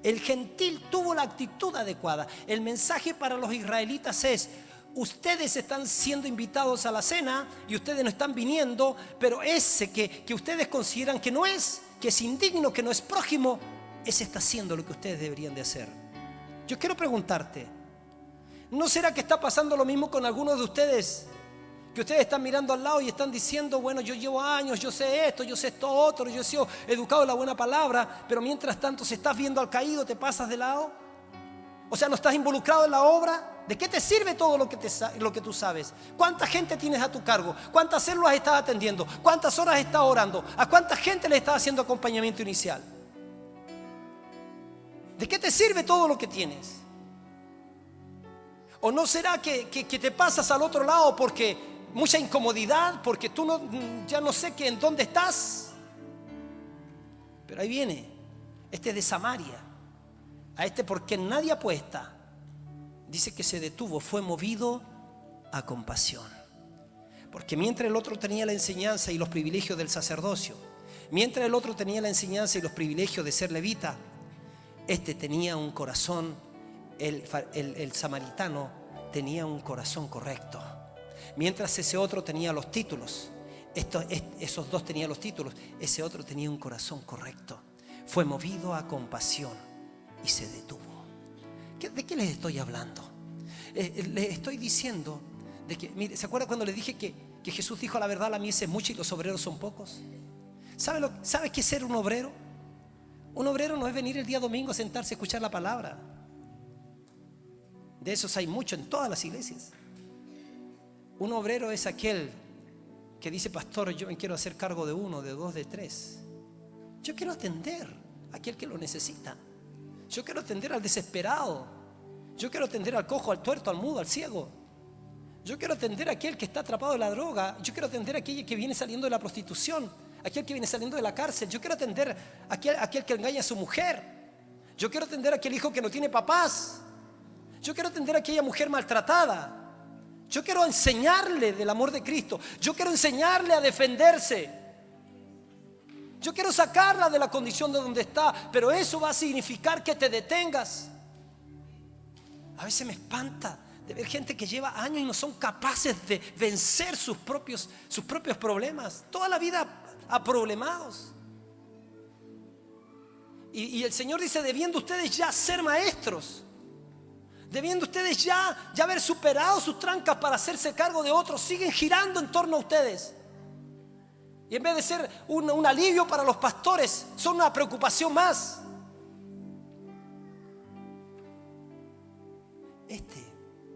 El gentil tuvo la actitud adecuada. El mensaje para los israelitas es: ustedes están siendo invitados a la cena y ustedes no están viniendo, pero ese que ustedes consideran que no es, que es indigno, que no es prójimo, ese está haciendo lo que ustedes deberían de hacer. Yo quiero preguntarte, ¿no será que está pasando lo mismo con algunos de ustedes? Que ustedes están mirando al lado y están diciendo, bueno, yo llevo años, yo sé esto otro, yo he sido educado en la buena palabra, pero mientras tanto, si estás viendo al caído, te pasas de lado. O sea, no estás involucrado en la obra. ¿De qué te sirve todo lo que tú sabes? ¿Cuánta gente tienes a tu cargo? ¿Cuántas células estás atendiendo? ¿Cuántas horas estás orando? ¿A cuánta gente le estás haciendo acompañamiento inicial? ¿De qué te sirve todo lo que tienes? ¿O no será que te pasas al otro lado porque mucha incomodidad, porque tú ya no sé en dónde estás? Pero ahí viene este de Samaria, a este porque nadie apuesta. Dice que se detuvo, fue movido a compasión, porque mientras el otro tenía la enseñanza y los privilegios del sacerdocio, mientras el otro tenía la enseñanza y los privilegios de ser levita, este tenía un corazón, el samaritano tenía un corazón correcto. Mientras ese otro tenía los títulos, esos dos tenían los títulos, ese otro tenía un corazón correcto. Fue movido a compasión y se detuvo. ¿De qué les estoy hablando? Les estoy diciendo de que, mire, ¿se acuerdan cuando les dije que Jesús dijo, la verdad, la mies es mucha y los obreros son pocos? ¿Sabe qué es ser un obrero? Un obrero no es venir el día domingo a sentarse a escuchar la palabra. De esos hay mucho en todas las iglesias. Un obrero es aquel que dice, pastor, yo me quiero hacer cargo de uno, de dos, de tres. Yo quiero atender a aquel que lo necesita. Yo quiero atender al desesperado. Yo quiero atender al cojo, al tuerto, al mudo, al ciego. Yo quiero atender a aquel que está atrapado en la droga. Yo quiero atender a aquel que viene saliendo de la prostitución, aquel que viene saliendo de la cárcel. Yo quiero atender a aquel que engaña a su mujer. Yo quiero atender a aquel hijo que no tiene papás. Yo quiero atender a aquella mujer maltratada. Yo quiero enseñarle del amor de Cristo. Yo quiero enseñarle a defenderse. Yo quiero sacarla de la condición de donde está. Pero eso va a significar que te detengas. A veces me espanta de ver gente que lleva años y no son capaces de vencer sus propios problemas. Toda la vida aproblemados. Y el Señor dice, debiendo ustedes ya ser maestros, debiendo ustedes ya haber superado sus trancas para hacerse cargo de otros, siguen girando en torno a ustedes. Y en vez de ser un alivio para los pastores, son una preocupación más.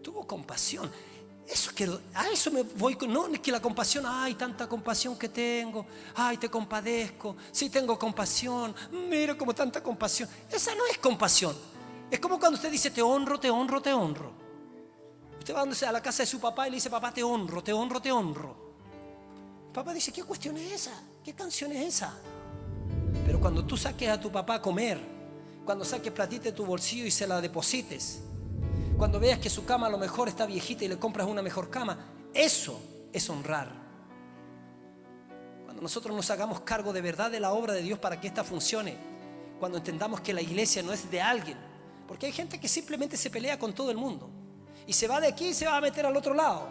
Tuvo compasión. A eso me voy. No es que la compasión, ay, tanta compasión que tengo, ay, te compadezco, sí tengo compasión, mira como tanta compasión. Esa no es compasión. Es como cuando usted dice, te honro, te honro, te honro. Usted va a la casa de su papá y le dice, papá, te honro, te honro, te honro. papá dice, ¿qué cuestión es esa? ¿Qué canción es esa? Pero cuando tú saques a tu papá a comer, cuando saques platita de tu bolsillo y se la deposites, cuando veas que su cama a lo mejor está viejita y le compras una mejor cama, eso es honrar. Cuando nosotros nos hagamos cargo de verdad de la obra de Dios para que ésta funcione, cuando entendamos que la iglesia no es de alguien, porque hay gente que simplemente se pelea con todo el mundo y se va de aquí y se va a meter al otro lado,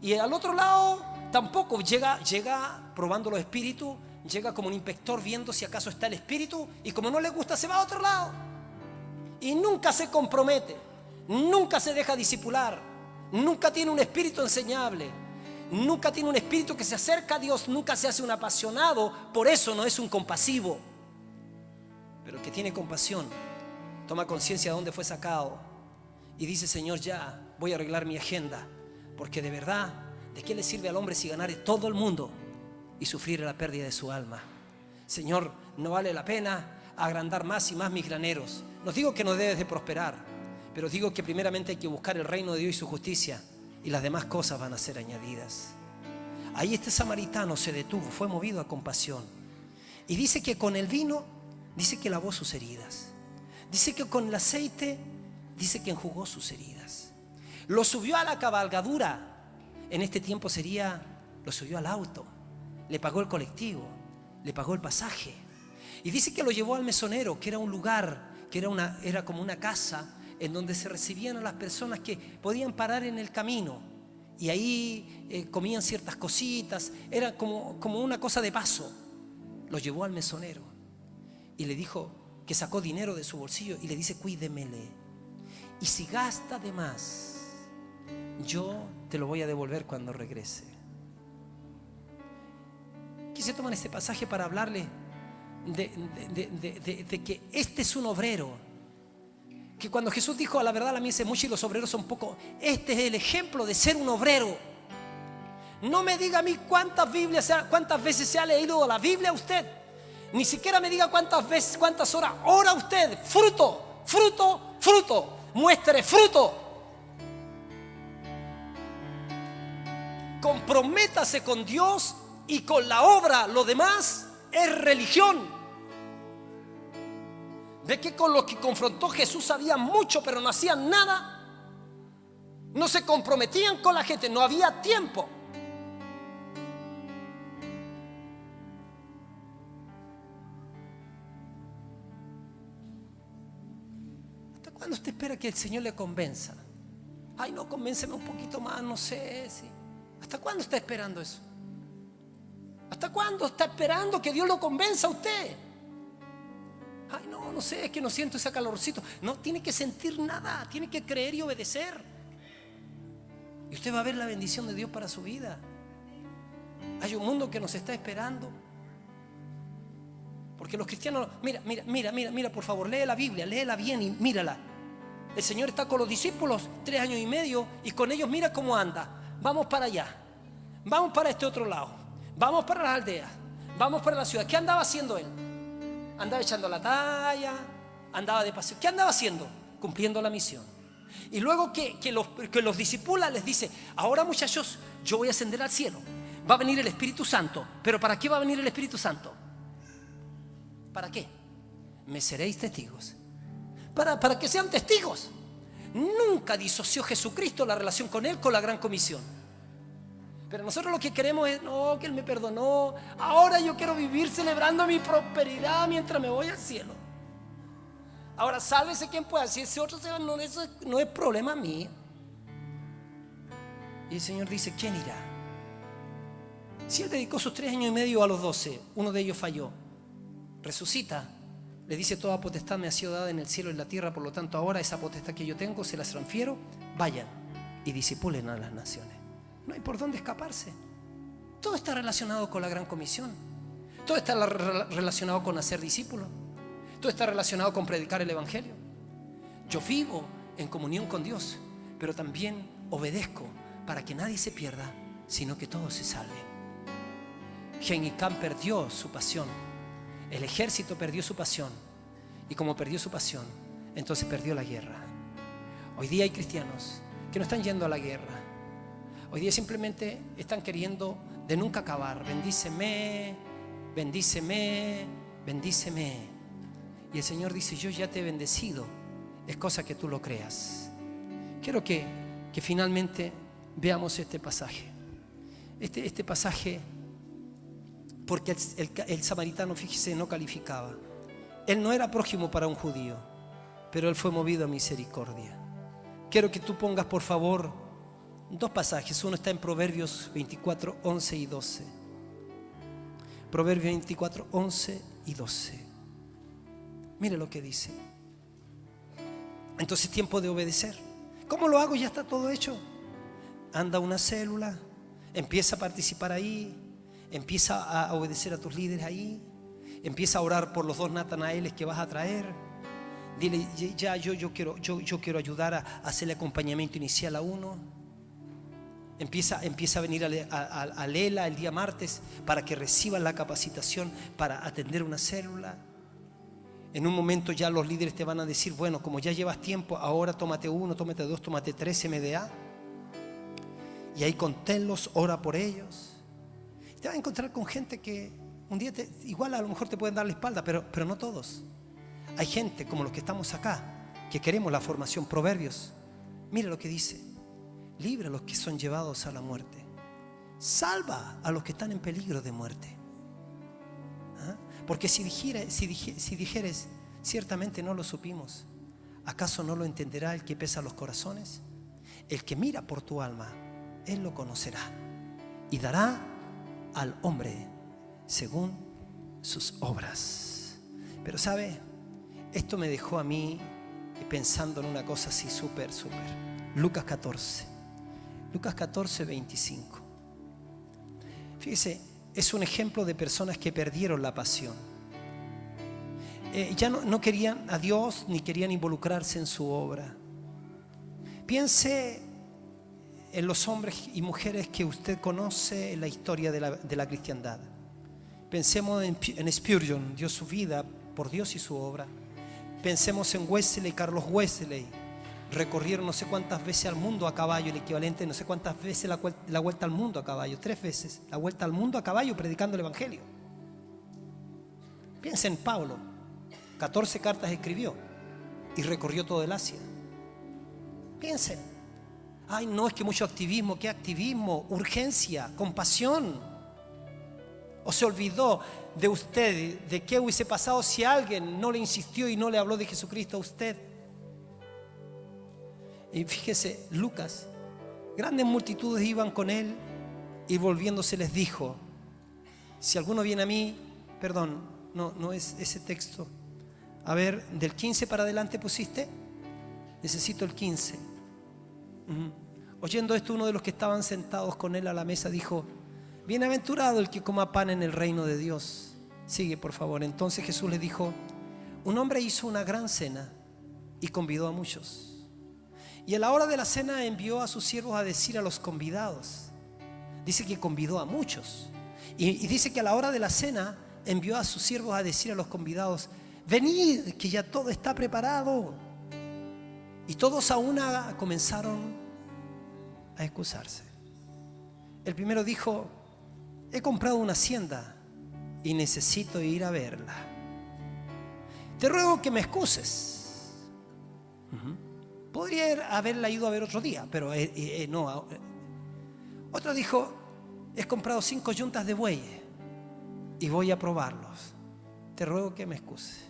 y al otro lado tampoco llega probando los espíritus, llega como un inspector viendo si acaso está el espíritu, y como no le gusta se va a otro lado y nunca se compromete, nunca se deja discipular, nunca tiene un espíritu enseñable, nunca tiene un espíritu que se acerca a Dios, nunca se hace un apasionado. Por eso no es un compasivo. Pero el que tiene compasión toma conciencia de dónde fue sacado y dice, Señor, ya voy a arreglar mi agenda, porque de verdad, ¿de qué le sirve al hombre si ganare todo el mundo y sufrir la pérdida de su alma? Señor, no vale la pena agrandar más y más mis graneros. No digo que no debes de prosperar, pero digo que primeramente hay que buscar el reino de Dios y su justicia, y las demás cosas van a ser añadidas. Ahí este samaritano se detuvo, fue movido a compasión, y dice que con el vino, dice que lavó sus heridas, dice que con el aceite, dice que enjugó sus heridas, lo subió a la cabalgadura. En este tiempo sería, lo subió al auto, le pagó el colectivo, le pagó el pasaje, y dice que lo llevó al mesonero, que era un lugar, que era como una casa en donde se recibían a las personas que podían parar en el camino, y ahí comían ciertas cositas, era como una cosa de paso. Lo llevó al mesonero y le dijo que sacó dinero de su bolsillo y le dice, cuídemele, y si gasta de más, yo te lo voy a devolver cuando regrese. Quise tomar este pasaje para hablarle de que este es un obrero, que cuando Jesús dijo, a la verdad la mies es mucha y los obreros son pocos, este es el ejemplo de ser un obrero. No me diga a mí cuántas veces se ha leído la Biblia usted, ni siquiera me diga cuántas horas ora usted. Fruto, fruto, fruto, muestre fruto. Comprométase con Dios y con la obra. Lo demás es religión. Ve que con lo que confrontó Jesús sabían mucho, pero no hacían nada. No se comprometían con la gente, no había tiempo. ¿Hasta cuándo usted espera que el Señor le convenza? Ay, no, convénceme un poquito más, no sé si. ¿Hasta cuándo está esperando eso? ¿Hasta cuándo está esperando que Dios lo convenza a usted? Ay, no sé, es que no siento ese calorcito. No tiene que sentir nada, tiene que creer y obedecer, y usted va a ver la bendición de Dios para su vida. Hay un mundo que nos está esperando, porque los cristianos, mira, por favor, lee la Biblia, léela bien y mírala. El Señor está con los discípulos 3 años y medio, y con ellos mira cómo anda. Vamos para allá, vamos para este otro lado, vamos para las aldeas, vamos para la ciudad. ¿Qué andaba haciendo él? Andaba echando la talla, andaba de paseo. ¿Qué andaba haciendo? Cumpliendo la misión. Y luego que los discípulos les dice, ahora muchachos, yo voy a ascender al cielo, va a venir el Espíritu Santo. ¿Pero para qué va a venir el Espíritu Santo? ¿Para qué? Me seréis testigos. Para que sean testigos. Nunca disoció Jesucristo la relación con Él con la gran comisión. Pero nosotros lo que queremos es, no, que Él me perdonó, ahora yo quiero vivir celebrando mi prosperidad mientras me voy al cielo. Ahora sálvese quien pueda. Si ese otro se va, eso no es problema mío. Y el Señor dice, ¿quién irá? Si Él dedicó sus 3 años y medio a los 12, uno de ellos falló, resucita, le dice, toda potestad me ha sido dada en el cielo y en la tierra, por lo tanto ahora esa potestad que yo tengo se las transfiero, vayan y discipulen a las naciones. No hay por dónde escaparse. Todo está relacionado con la gran comisión. Todo está relacionado con hacer discípulos. Todo está relacionado con predicar el evangelio. Yo vivo en comunión con Dios, pero también obedezco para que nadie se pierda, sino que todos se salven. Gengis Khan perdió su pasión, el ejército perdió su pasión, y como perdió su pasión, entonces perdió la guerra. Hoy día hay cristianos que no están yendo a la guerra. Hoy día simplemente están queriendo de nunca acabar. Bendíceme, bendíceme, bendíceme. Y el Señor dice: yo ya te he bendecido. Es cosa que tú lo creas. Quiero que finalmente veamos este pasaje. Este pasaje, porque el samaritano, fíjese, no calificaba. Él no era prójimo para un judío, pero él fue movido a misericordia. Quiero que tú pongas, por favor, dos pasajes. Uno está en Proverbios 24, 11 y 12. Proverbios 24, 11 y 12. Mire lo que dice. Entonces, tiempo de obedecer. ¿Cómo lo hago? Ya está todo hecho. Anda a una célula, empieza a participar ahí, empieza a obedecer a tus líderes ahí, empieza a orar por los 2 Natanaeles que vas a traer. Dile: ya yo quiero ayudar a hacerle acompañamiento inicial a uno. Empieza a venir a Lela el día martes para que reciban la capacitación para atender una célula. En un momento ya los líderes te van a decir: bueno, como ya llevas tiempo, ahora tómate 1, tómate 2, tómate 3 MDA. Y ahí conténlos, ora por ellos. Te vas a encontrar con gente que un día igual a lo mejor te pueden dar la espalda, pero no todos. Hay gente como los que estamos acá, que queremos la formación. Proverbios, mire lo que dice: libra a los que son llevados a la muerte, salva a los que están en peligro de muerte. Porque si dijeres, ciertamente no lo supimos, ¿acaso no lo entenderá el que pesa los corazones? El que mira por tu alma, él lo conocerá, y dará al hombre según sus obras. Pero ¿sabe? Esto me dejó a mí pensando en una cosa así súper. Lucas 14, 25. Fíjese, es un ejemplo de personas que perdieron la pasión. Ya no querían a Dios ni querían involucrarse en su obra. Piense en los hombres y mujeres que usted conoce en la historia de la cristiandad. Pensemos en Spurgeon, dio su vida por Dios y su obra. Pensemos en Wesley, Carlos Wesley. Recorrieron no sé cuántas veces al mundo a caballo, el equivalente no sé cuántas veces la vuelta al mundo a caballo, 3 veces la vuelta al mundo a caballo predicando el evangelio. Piensen en Pablo, 14 cartas escribió y recorrió todo el Asia. Piensen: ay, no, es que mucho activismo. ¿Qué activismo? Urgencia, compasión. ¿O se olvidó de usted, de qué hubiese pasado si alguien no le insistió y no le habló de Jesucristo a usted? Y fíjese, Lucas, grandes multitudes iban con él, y volviéndose les dijo: si alguno viene a mí, perdón, no es ese texto. A ver, del 15 para adelante pusiste. Necesito el 15. Oyendo esto, uno de los que estaban sentados con él a la mesa dijo: bienaventurado el que coma pan en el reino de Dios. Sigue, por favor. Entonces Jesús le dijo: un hombre hizo una gran cena y convidó a muchos. Y a la hora de la cena envió a sus siervos a decir a los convidados. Dice que convidó a muchos. Y dice que a la hora de la cena envió a sus siervos a decir a los convidados: venid, que ya todo está preparado. Y todos a una comenzaron a excusarse. El primero dijo: he comprado una hacienda y necesito ir a verla. Te ruego que me excuses. Podría haberla ido a ver otro día, pero no. Otro dijo: he comprado 5 yuntas de bueyes y voy a probarlos. Te ruego que me excuses.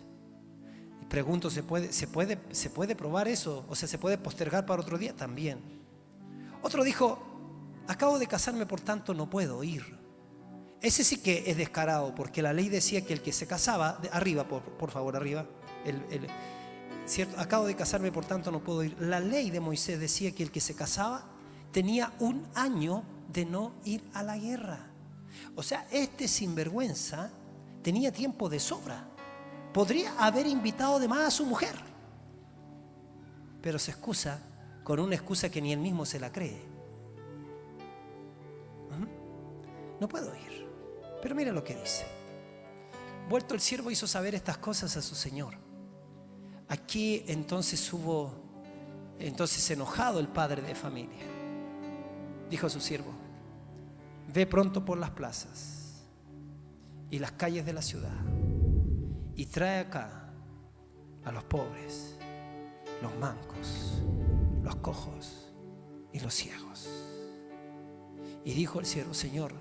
Y pregunto: ¿se puede probar eso? O sea, ¿se puede postergar para otro día? También. Otro dijo: acabo de casarme, por tanto no puedo ir. Ese sí que es descarado, porque la ley decía que el que se casaba, arriba, por favor, arriba, ¿cierto? Acabo de casarme, por tanto no puedo ir. La ley de Moisés decía que el que se casaba tenía 1 año de no ir a la guerra. O sea, este sinvergüenza tenía tiempo de sobra. Podría haber invitado de más a su mujer, pero se excusa con una excusa que ni él mismo se la cree. No puedo ir. Pero mira lo que dice: vuelto el siervo hizo saber estas cosas a su señor. Aquí entonces entonces enojado el padre de familia, dijo a su siervo: ve pronto por las plazas y las calles de la ciudad y trae acá a los pobres, los mancos, los cojos y los ciegos. Y dijo el siervo: Señor,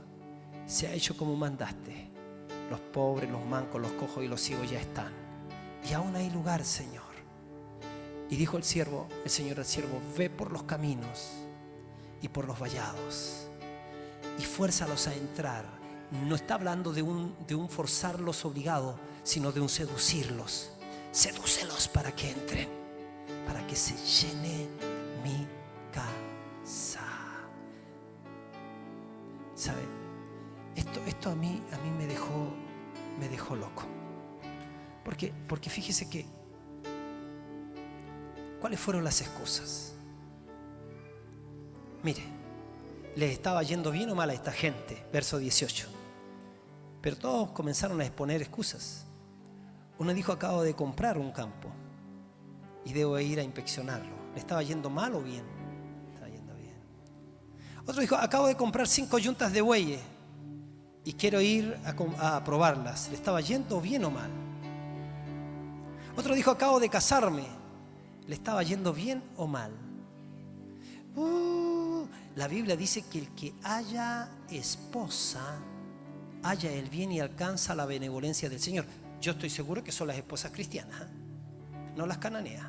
se ha hecho como mandaste. Los pobres, los mancos, los cojos y los ciegos ya están, y aún hay lugar, Señor. Y dijo el Señor al siervo: ve por los caminos y por los vallados y fuérzalos a entrar. No está hablando de un forzarlos obligado, sino de un seducirlos. Sedúcelos para que entren, para que se llene mi casa. ¿Sabe? Esto a mí me dejó loco. Porque fíjese que ¿cuáles fueron las excusas? Mire, les estaba yendo bien o mal a esta gente, verso 18. Pero todos comenzaron a exponer excusas. Uno dijo: acabo de comprar un campo y debo ir a inspeccionarlo. ¿Le estaba yendo mal o bien? Estaba yendo bien. Otro dijo: acabo de comprar 5 yuntas de bueyes y quiero ir a probarlas. ¿Le estaba yendo bien o mal? Otro dijo: acabo de casarme. ¿Le estaba yendo bien o mal? La Biblia dice que el que haya esposa halla el bien y alcanza la benevolencia del Señor. Yo estoy seguro que son las esposas cristianas, no las cananeas.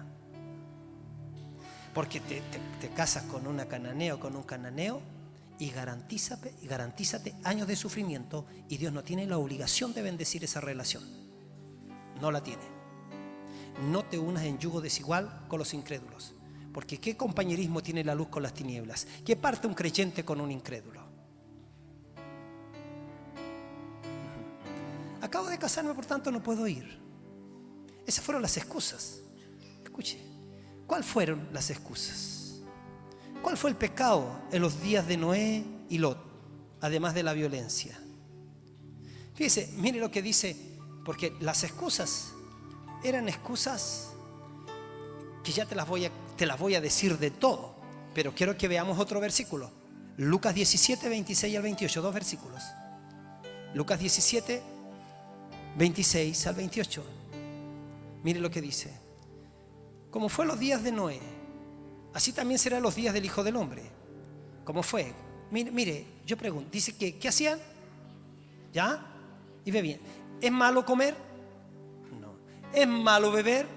Porque te casas con una cananea o con un cananeo y garantízate años de sufrimiento, y Dios no tiene la obligación de bendecir esa relación. No la tiene. No te unas en yugo desigual con los incrédulos. Porque ¿qué compañerismo tiene la luz con las tinieblas? ¿Qué parte un creyente con un incrédulo? Acabo de casarme, por tanto no puedo ir. Esas fueron las excusas. Escuche, ¿cuáles fueron las excusas? ¿Cuál fue el pecado en los días de Noé y Lot, además de la violencia? Fíjese, mire lo que dice, porque las excusas eran excusas que ya te las voy a decir de todo, pero quiero que veamos otro versículo. Lucas 17, 26 al 28, 2 versículos. Lucas 17, 26 al 28. Mire lo que dice: como fue los días de Noé, así también serán los días del Hijo del Hombre. ¿Cómo fue? Mire, yo pregunto, dice que ¿qué hacían? ¿Ya? Y bebían. ¿Es malo comer? No. ¿Es malo beber?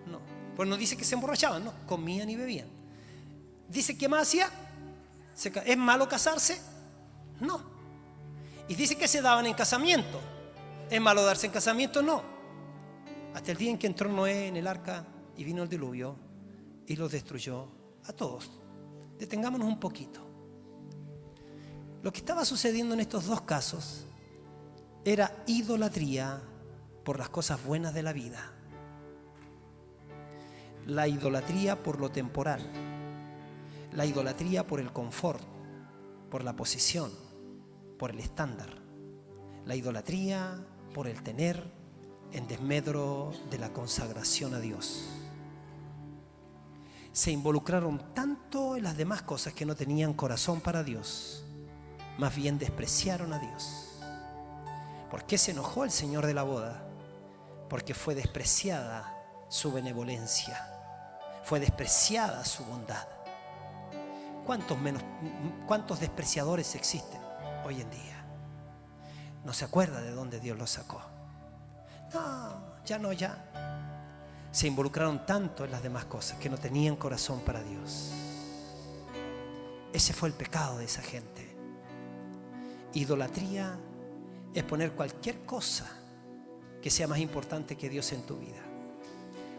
No. Pues no dice que se emborrachaban, no, comían y bebían. Dice: ¿qué más hacía? ¿Es malo casarse? No. Y dice que se daban en casamiento. ¿Es malo darse en casamiento? No. Hasta el día en que entró Noé en el arca y vino el diluvio y los destruyó a todos. Detengámonos un poquito. Lo que estaba sucediendo en estos dos casos era idolatría por las cosas buenas de la vida. La idolatría por lo temporal. La idolatría por el confort, por la posición, por el estándar. La idolatría por el tener en desmedro de la consagración a Dios. Se involucraron tanto en las demás cosas que no tenían corazón para Dios. Más bien despreciaron a Dios. ¿Por qué se enojó el Señor de la boda? Porque fue despreciada su benevolencia. Fue despreciada su bondad. ¿Cuántos despreciadores existen hoy en día? No se acuerda de dónde Dios los sacó. No, ya. Se involucraron tanto en las demás cosas que no tenían corazón para Dios. Ese fue el pecado de esa gente. Idolatría es poner cualquier cosa que sea más importante que Dios en tu vida.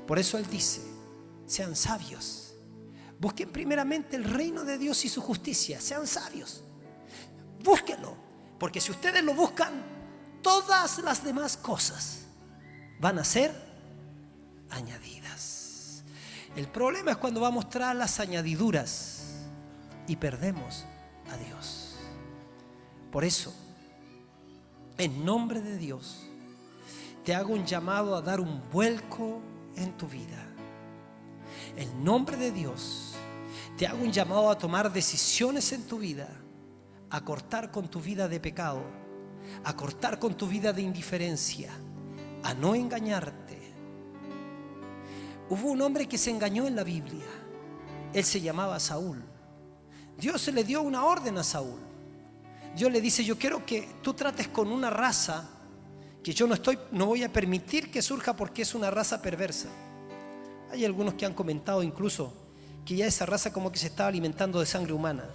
Por eso Él dice: sean sabios, busquen primeramente el reino de Dios y su justicia. Sean sabios, búsquenlo, porque si ustedes lo buscan, todas las demás cosas van a ser añadidas. El problema es cuando vamos tras las añadiduras y perdemos a Dios. Por eso, en nombre de Dios, te hago un llamado a dar un vuelco en tu vida. En nombre de Dios, te hago un llamado a tomar decisiones en tu vida a cortar con tu vida de pecado, a cortar con tu vida de indiferencia, a no engañarte. Hubo un hombre que se engañó en la Biblia. Él se llamaba Saúl. Dios le dio una orden a Saúl. Dios le dice: yo quiero que tú trates con una raza que yo no voy a permitir que surja, porque es una raza perversa. Hay algunos que han comentado incluso que ya esa raza como que se estaba alimentando de sangre humana.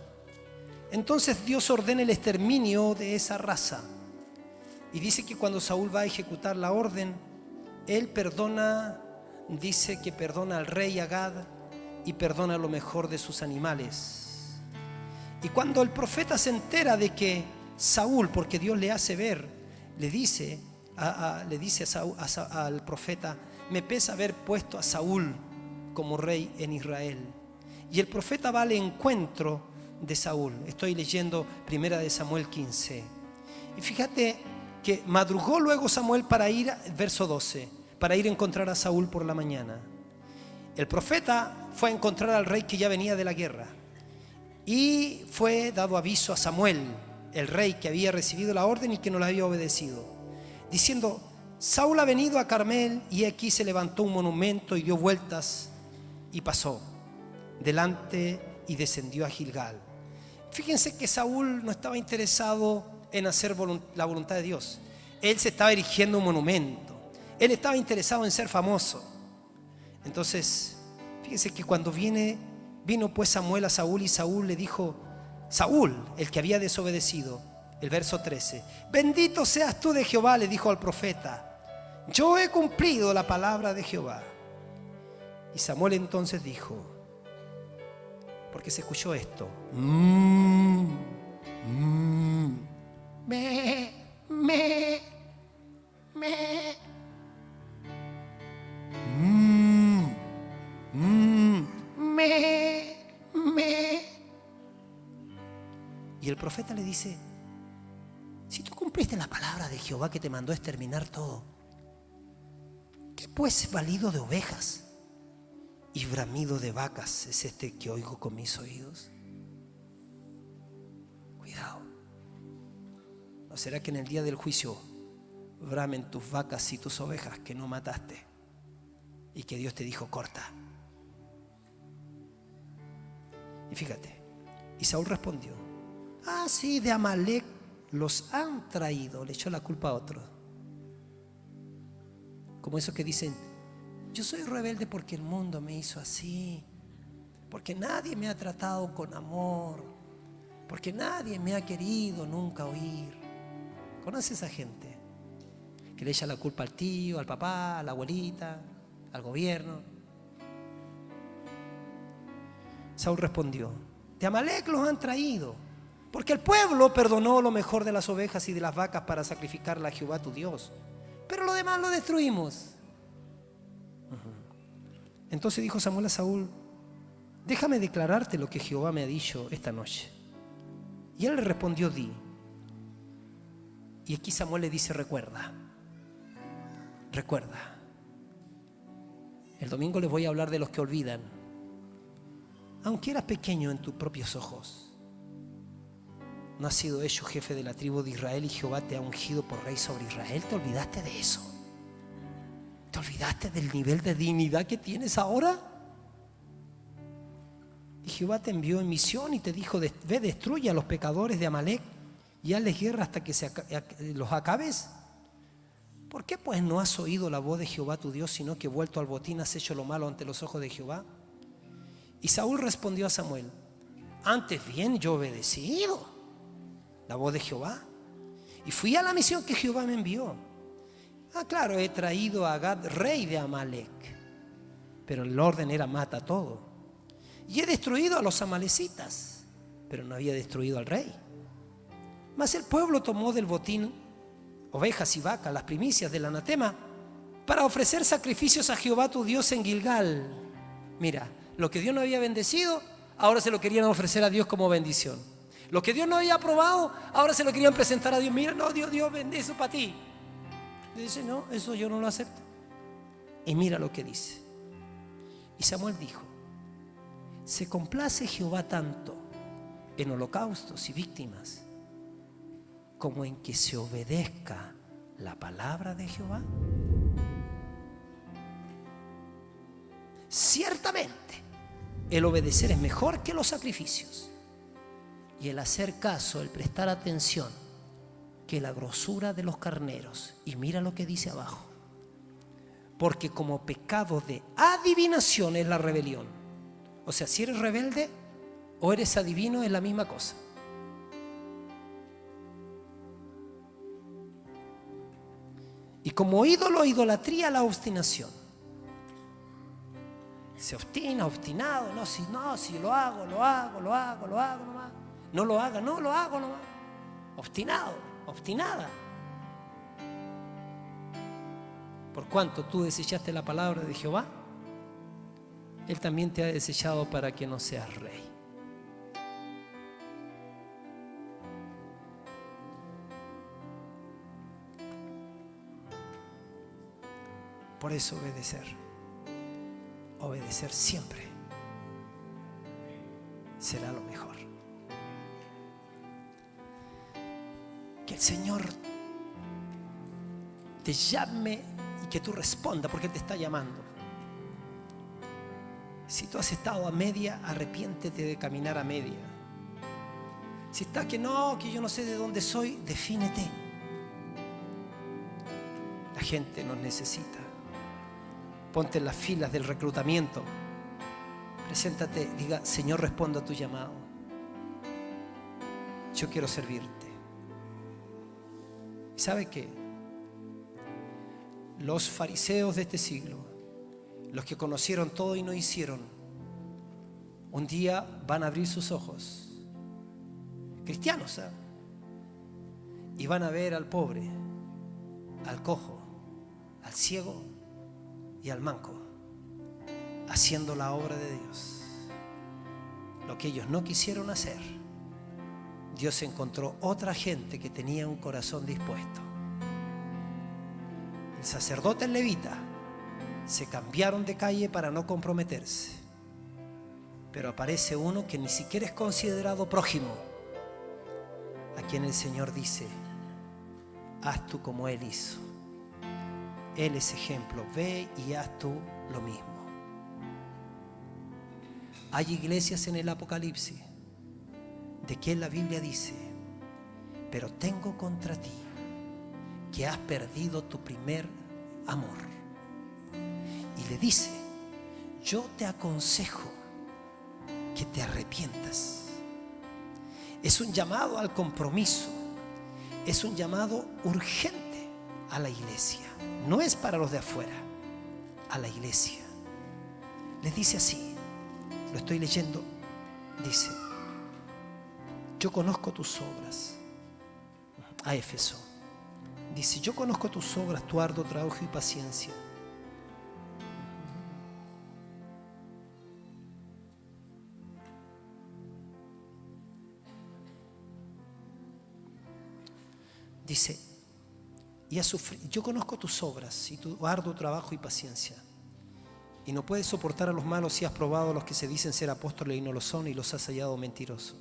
Entonces Dios ordena el exterminio de esa raza. Y dice que cuando Saúl va a ejecutar la orden, él perdona, dice que perdona al rey Agag y perdona lo mejor de sus animales. Y cuando el profeta se entera de que Saúl, porque Dios le hace ver, le dice al profeta: me pesa haber puesto a Saúl como rey en Israel. Y el profeta va al encuentro de Saúl. Estoy leyendo 1 Samuel 15. Y fíjate que madrugó luego Samuel para ir, verso 12, para ir a encontrar a Saúl por la mañana. El profeta fue a encontrar al rey que ya venía de la guerra. Y fue dado aviso a Samuel, el rey que había recibido la orden y que no la había obedecido, diciendo: Saúl ha venido a Carmel, y aquí se levantó un monumento y dio vueltas y pasó delante y descendió a Gilgal. Fíjense que Saúl no estaba interesado en hacer la voluntad de Dios. Él se estaba erigiendo un monumento. Él estaba interesado en ser famoso. Entonces, fíjense que cuando vino pues Samuel a Saúl, y Saúl le dijo, Saúl, el que había desobedecido, el verso 13: bendito seas tú de Jehová, le dijo al profeta, yo he cumplido la palabra de Jehová. Y Samuel entonces dijo, porque se escuchó esto: Y el profeta le dice: si tú cumpliste la palabra de Jehová que te mandó a exterminar todo, ¿qué pues balido de ovejas y bramido de vacas es este que oigo con mis oídos? Cuidado. ¿No será que en el día del juicio bramen tus vacas y tus ovejas que no mataste, y que Dios te dijo corta? Y fíjate, y Saúl respondió: sí, de Amalec los han traído. Le echó la culpa a otro. Como esos que dicen: yo soy rebelde porque el mundo me hizo así, porque nadie me ha tratado con amor, porque nadie me ha querido nunca oír. ¿Conoce esa gente que le echa la culpa al tío, al papá, a la abuelita, al gobierno? Saúl respondió: de Amalec los han traído, porque el pueblo perdonó lo mejor de las ovejas y de las vacas para sacrificarla a Jehová tu Dios, pero lo demás lo destruimos. Entonces dijo Samuel a Saúl: déjame declararte lo que Jehová me ha dicho esta noche. Y él le respondió: di. Y aquí Samuel le dice: recuerda. El domingo les voy a hablar de los que olvidan. Aunque eras pequeño en tus propios ojos, no has sido hecho jefe de la tribu de Israel, y Jehová te ha ungido por rey sobre Israel. ¿Te olvidaste de eso? ¿Te olvidaste del nivel de dignidad que tienes ahora? Y Jehová te envió en misión y te dijo: ve, destruye a los pecadores de Amalec y hazles guerra hasta que los acabes. ¿Por qué pues no has oído la voz de Jehová tu Dios, sino que vuelto al botín has hecho lo malo ante los ojos de Jehová? Y Saúl respondió a Samuel: antes bien yo he obedecido la voz de Jehová y fui a la misión que Jehová me envió. Claro, he traído a Agag, rey de Amalec, pero el orden era mata todo. Y he destruido a los amalecitas, pero no había destruido al rey. Mas el pueblo tomó del botín ovejas y vacas, las primicias del anatema, para ofrecer sacrificios a Jehová tu Dios en Gilgal. Mira, lo que Dios no había bendecido, ahora se lo querían ofrecer a Dios como bendición. Lo que Dios no había aprobado, ahora se lo querían presentar a Dios. Mira, no, Dios bendice eso para ti. Y dice: no, eso yo no lo acepto. Y mira lo que dice. Y Samuel dijo: se complace Jehová tanto en holocaustos y víctimas como en que se obedezca la palabra de Jehová? Ciertamente, el obedecer es mejor que los sacrificios, y el hacer caso, el prestar atención, que la grosura de los carneros. Y mira lo que dice abajo: porque como pecado de adivinación es la rebelión. O sea, si eres rebelde o eres adivino es la misma cosa. Y como ídolo, idolatría, la obstinación. Se obstina, obstinado, si lo hago nomás. No lo haga, no lo hago nomás. Obstinado, obstinada. Por cuanto tú desechaste la palabra de Jehová, Él también te ha desechado para que no seas rey. Por eso obedecer siempre será lo mejor. Que el Señor te llame y que tú respondas, porque Él te está llamando. Si tú has estado a media, arrepiéntete de caminar a media. Si estás que yo no sé de dónde soy, defínete. La gente nos necesita. Ponte en las filas del reclutamiento. Preséntate, diga: Señor, respondo a tu llamado. Yo quiero servirte. ¿Y sabe qué? Los fariseos de este siglo, los que conocieron todo y no hicieron, un día van a abrir sus ojos. Cristianos, ¿eh? Y van a ver al pobre, al cojo, al ciego y al manco haciendo la obra de Dios. Lo que ellos no quisieron hacer, Dios encontró otra gente que tenía un corazón dispuesto. El sacerdote y el levita se cambiaron de calle para no comprometerse, pero aparece uno que ni siquiera es considerado prójimo, a quien el Señor dice: haz tú como Él hizo. Él es ejemplo, ve y haz tú lo mismo. Hay iglesias en el Apocalipsis de que la Biblia dice: pero tengo contra ti que has perdido tu primer amor. Y le dice: yo te aconsejo que te arrepientas. Es un llamado al compromiso, es un llamado urgente a la iglesia. No es para los de afuera, a la iglesia. Les dice así, lo estoy leyendo, dice: yo conozco tus obras. A Éfeso dice: yo conozco tus obras, tu arduo trabajo y paciencia. Dice: yo conozco tus obras y tu arduo trabajo y paciencia, y no puedes soportar a los malos, y has probado a los que se dicen ser apóstoles y no lo son, y los has hallado mentirosos.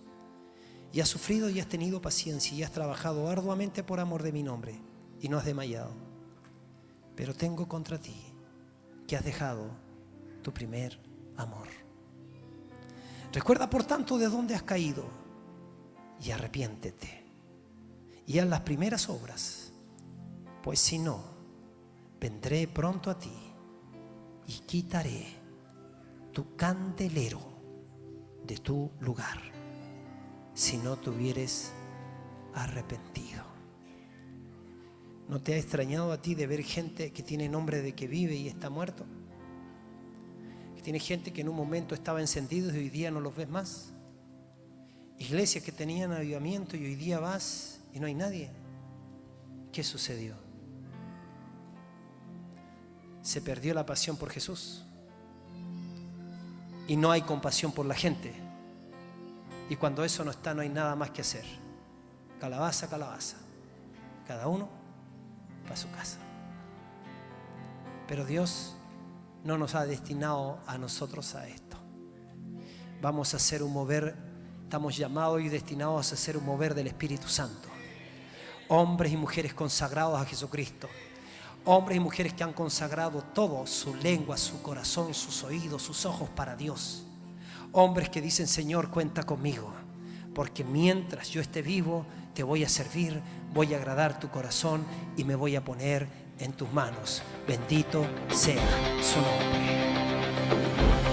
Y has sufrido y has tenido paciencia, y has trabajado arduamente por amor de mi nombre, y no has desmayado. Pero tengo contra ti que has dejado tu primer amor. Recuerda por tanto de dónde has caído, y arrepiéntete, y haz las primeras obras. Pues si no, vendré pronto a ti y quitaré tu candelero de tu lugar, si no te hubieres arrepentido. ¿No te ha extrañado a ti de ver gente que tiene nombre de que vive y está muerto? Que tiene gente que en un momento estaba encendido y hoy día no los ves más. Iglesias que tenían avivamiento y hoy día vas y no hay nadie. ¿Qué sucedió? Se perdió la pasión por Jesús y no hay compasión por la gente. Y cuando eso no está, no hay nada más que hacer. Calabaza, calabaza, cada uno para su casa. Pero Dios no nos ha destinado a nosotros a esto. Vamos a hacer un mover estamos llamados y destinados a hacer un mover del Espíritu Santo. Hombres y mujeres consagrados a Jesucristo. Hombres y mujeres que han consagrado todo, su lengua, su corazón, sus oídos, sus ojos para Dios. Hombres que dicen: Señor, cuenta conmigo, porque mientras yo esté vivo te voy a servir, voy a agradar tu corazón y me voy a poner en tus manos. Bendito sea su nombre.